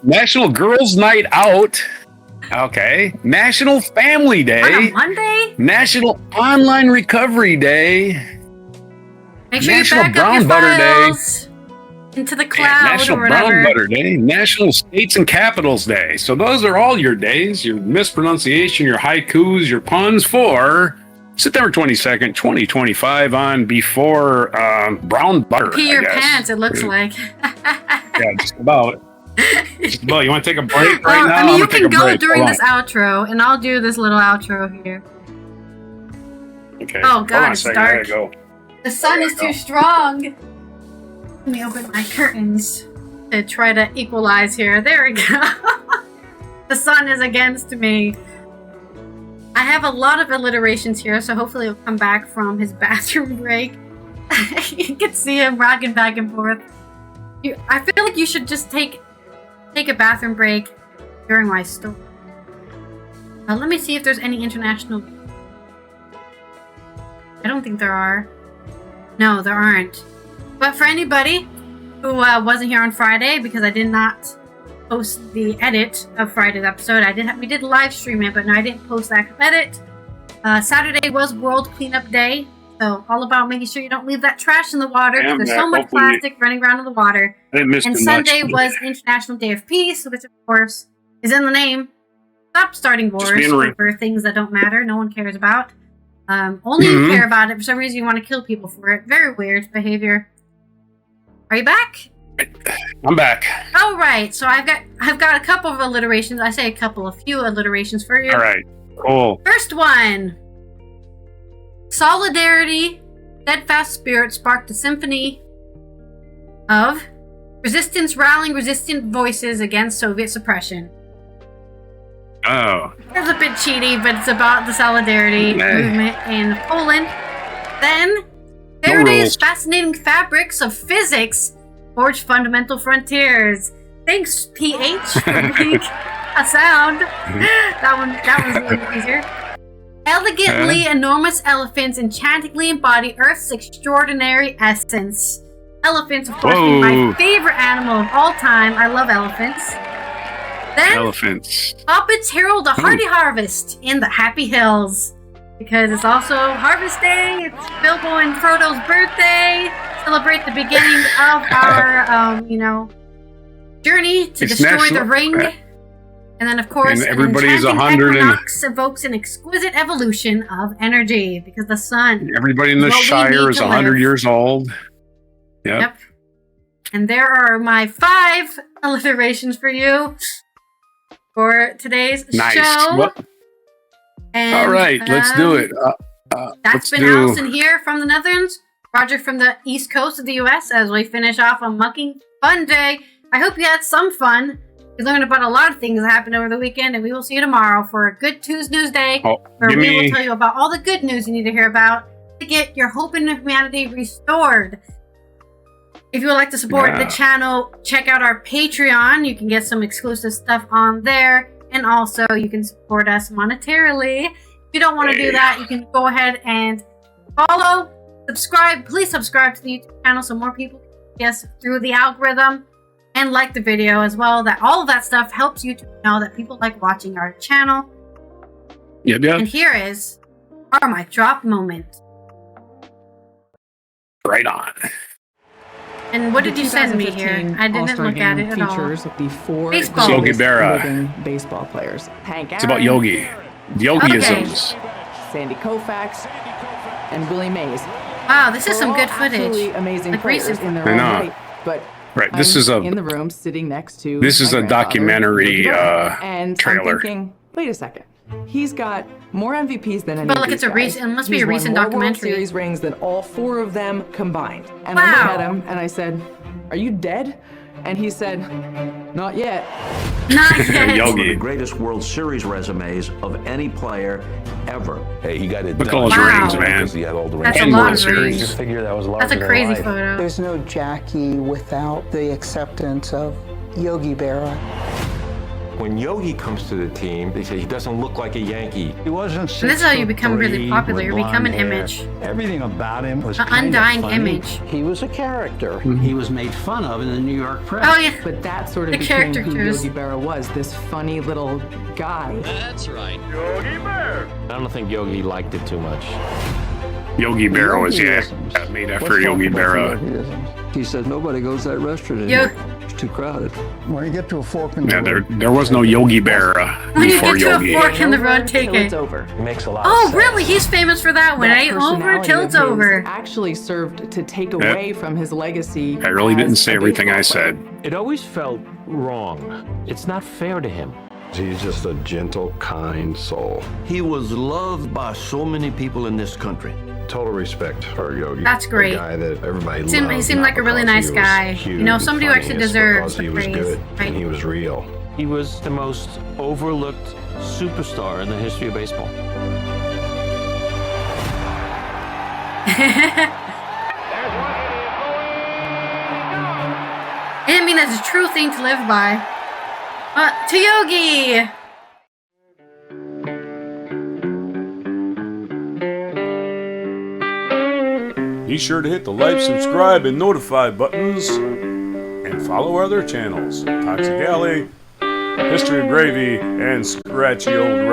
National Girls' Night Out. Okay. National Family Day. On a Monday? National Online Recovery Day. Make sure National you back Brown up your Butter files Day. Into the cloud National or whatever. Brown Butter Day. National States and Capitals Day. So those are all your days, your mispronunciation, your haikus, your puns for September 22nd, 2025 on Before Brown Butter. Pee your pants, it looks like. Yeah, just about. Well, you want to take a break right now? I mean, you can go during this outro, and I'll do this little outro here. Okay. Oh, God, it's dark. Go. The sun is too strong. Let me open my curtains to try to equalize here. There we go. The sun is against me. I have a lot of alliterations here, so hopefully he'll come back from his bathroom break. You can see him rocking back and forth. I feel like you should just take a bathroom break during my story. Let me see if there's any international... I don't think there are. No, there aren't. But for anybody who wasn't here on Friday, because I did not post the edit of Friday's episode, we did live stream it, but no, I didn't post the actual edit. Saturday was World Cleanup Day, so all about making sure you don't leave that trash in the water. There's so much plastic running around in the water. And Sunday was International Day of Peace, which of course is in the name. Stop starting wars over things that don't matter, no one cares about. Only you care about it. For some reason, you want to kill people for it. Very weird behavior. Are you back? I'm back. All right. So I've got a couple of alliterations. I say a few alliterations for you. All right. Cool. First one. Solidarity, steadfast spirit sparked a symphony of resistance, rallying resistant voices against Soviet suppression. Oh. That's a bit cheaty, but it's about the solidarity movement in Poland. Then, Faraday's fascinating fabrics of physics forged fundamental frontiers. Thanks, PH, for being a sound. That was really easier. Elegantly enormous elephants enchantingly embody Earth's extraordinary essence. Elephants, of course, being my favorite animal of all time. I love elephants. Then, elephants. Hobbits herald a hearty harvest in the Happy Hills. Because it's also Harvest Day, it's Bilbo and Frodo's birthday. Celebrate the beginning of our, journey to destroy the ring. And then, of course, everybody's an equinox evokes an exquisite evolution of energy because the sun. Everybody in the Shire is 100 years old. Yep. And there are my 5 alliterations for you for today's show. And, all right, let's do it. That's been Allison here from the Netherlands, Roger from the East Coast of the U.S. as we finish off on Mucking Fun Day. I hope you had some fun. We learned about a lot of things that happened over the weekend, and we will see you tomorrow for a Good News Day, where we will tell you about all the good news you need to hear about to get your hope in humanity restored. If you would like to support the channel, check out our Patreon. You can get some exclusive stuff on there. And also, you can support us monetarily. If you don't want to do that, you can go ahead and follow, subscribe. Please subscribe to the YouTube channel so more people can yes, through the algorithm and like the video as well. That all of that stuff helps you to know that people like watching our channel. Yep. And here is our mic drop moment. Right on. And what did you send me here? I didn't look at it at all. Features the four Baseball. Yogi Berra. living baseball players. Hank It's about Aaron, Yogi. Yogiisms. Sandy Koufax, and Willie Mays. Wow, this is They're some all good footage. absolutely amazing Like players recent in their I own know. right. But Right. This is in the room sitting next to this is my a grandfather, documentary Yogi Berra. And trailer. I'm thinking, wait a second. He's got more MVPs than any But of like these it's a guys. recent, it must be He's a won recent more World documentary. Series rings than all four of them combined. And I Wow. looked at him and I said, "Are you dead?" And he said, "Not yet." Not Yogi. yet. One of the greatest World Series resumes of any player ever. Hey, he got it Look at done. all his Wow. rings, man. Because he had all the That's a And lot World of Series. rings. Figure that was That's a crazy photo. There's no Jackie without the acceptance of Yogi Berra. When Yogi comes to the team, they say he doesn't look like a Yankee. He wasn't And this is how you 6'3" become really popular. You with become an blonde hair. image. Everything about him was An kind of undying funny. image. He was a character. Mm-hmm. He was made fun of in the New York press. Oh yeah. But that sort of The became who caricatures. Yogi Berra was, this funny little guy. I don't think Yogi liked it too much. Yogi Berra was Yogiisms. made Let's after talk Yogi about the Berra. Yogiisms. He said nobody goes to that restaurant Yo- anymore. It's too crowded. When you get to a fork in the Yeah, road, there was no Yogi Berra When you before get to Yogi. a fork in the road, Till take it's it. over. It makes a lot Oh, of sense. really? He's famous for that one. That Ain't over personality till of it's his over. actually served to take away from his legacy. I really didn't as say a everything I baseball player. said. It always felt wrong. It's not fair to him. He's just a gentle, kind soul. He was loved by so many people in this country. Total respect for Yogi. That's great. A guy that everybody He loved. seemed not like a really because nice he was guy. cute You know, and somebody who funny, actually it's deserves because the he was praise, good right? and he was real. He was the most overlooked superstar in the history of baseball. I mean, that's a true thing to live by. To Yogi! Be sure to hit the like, subscribe, and notify buttons, and follow our other channels, Toxic Alley, History of Gravy, and Scratchy Old Records.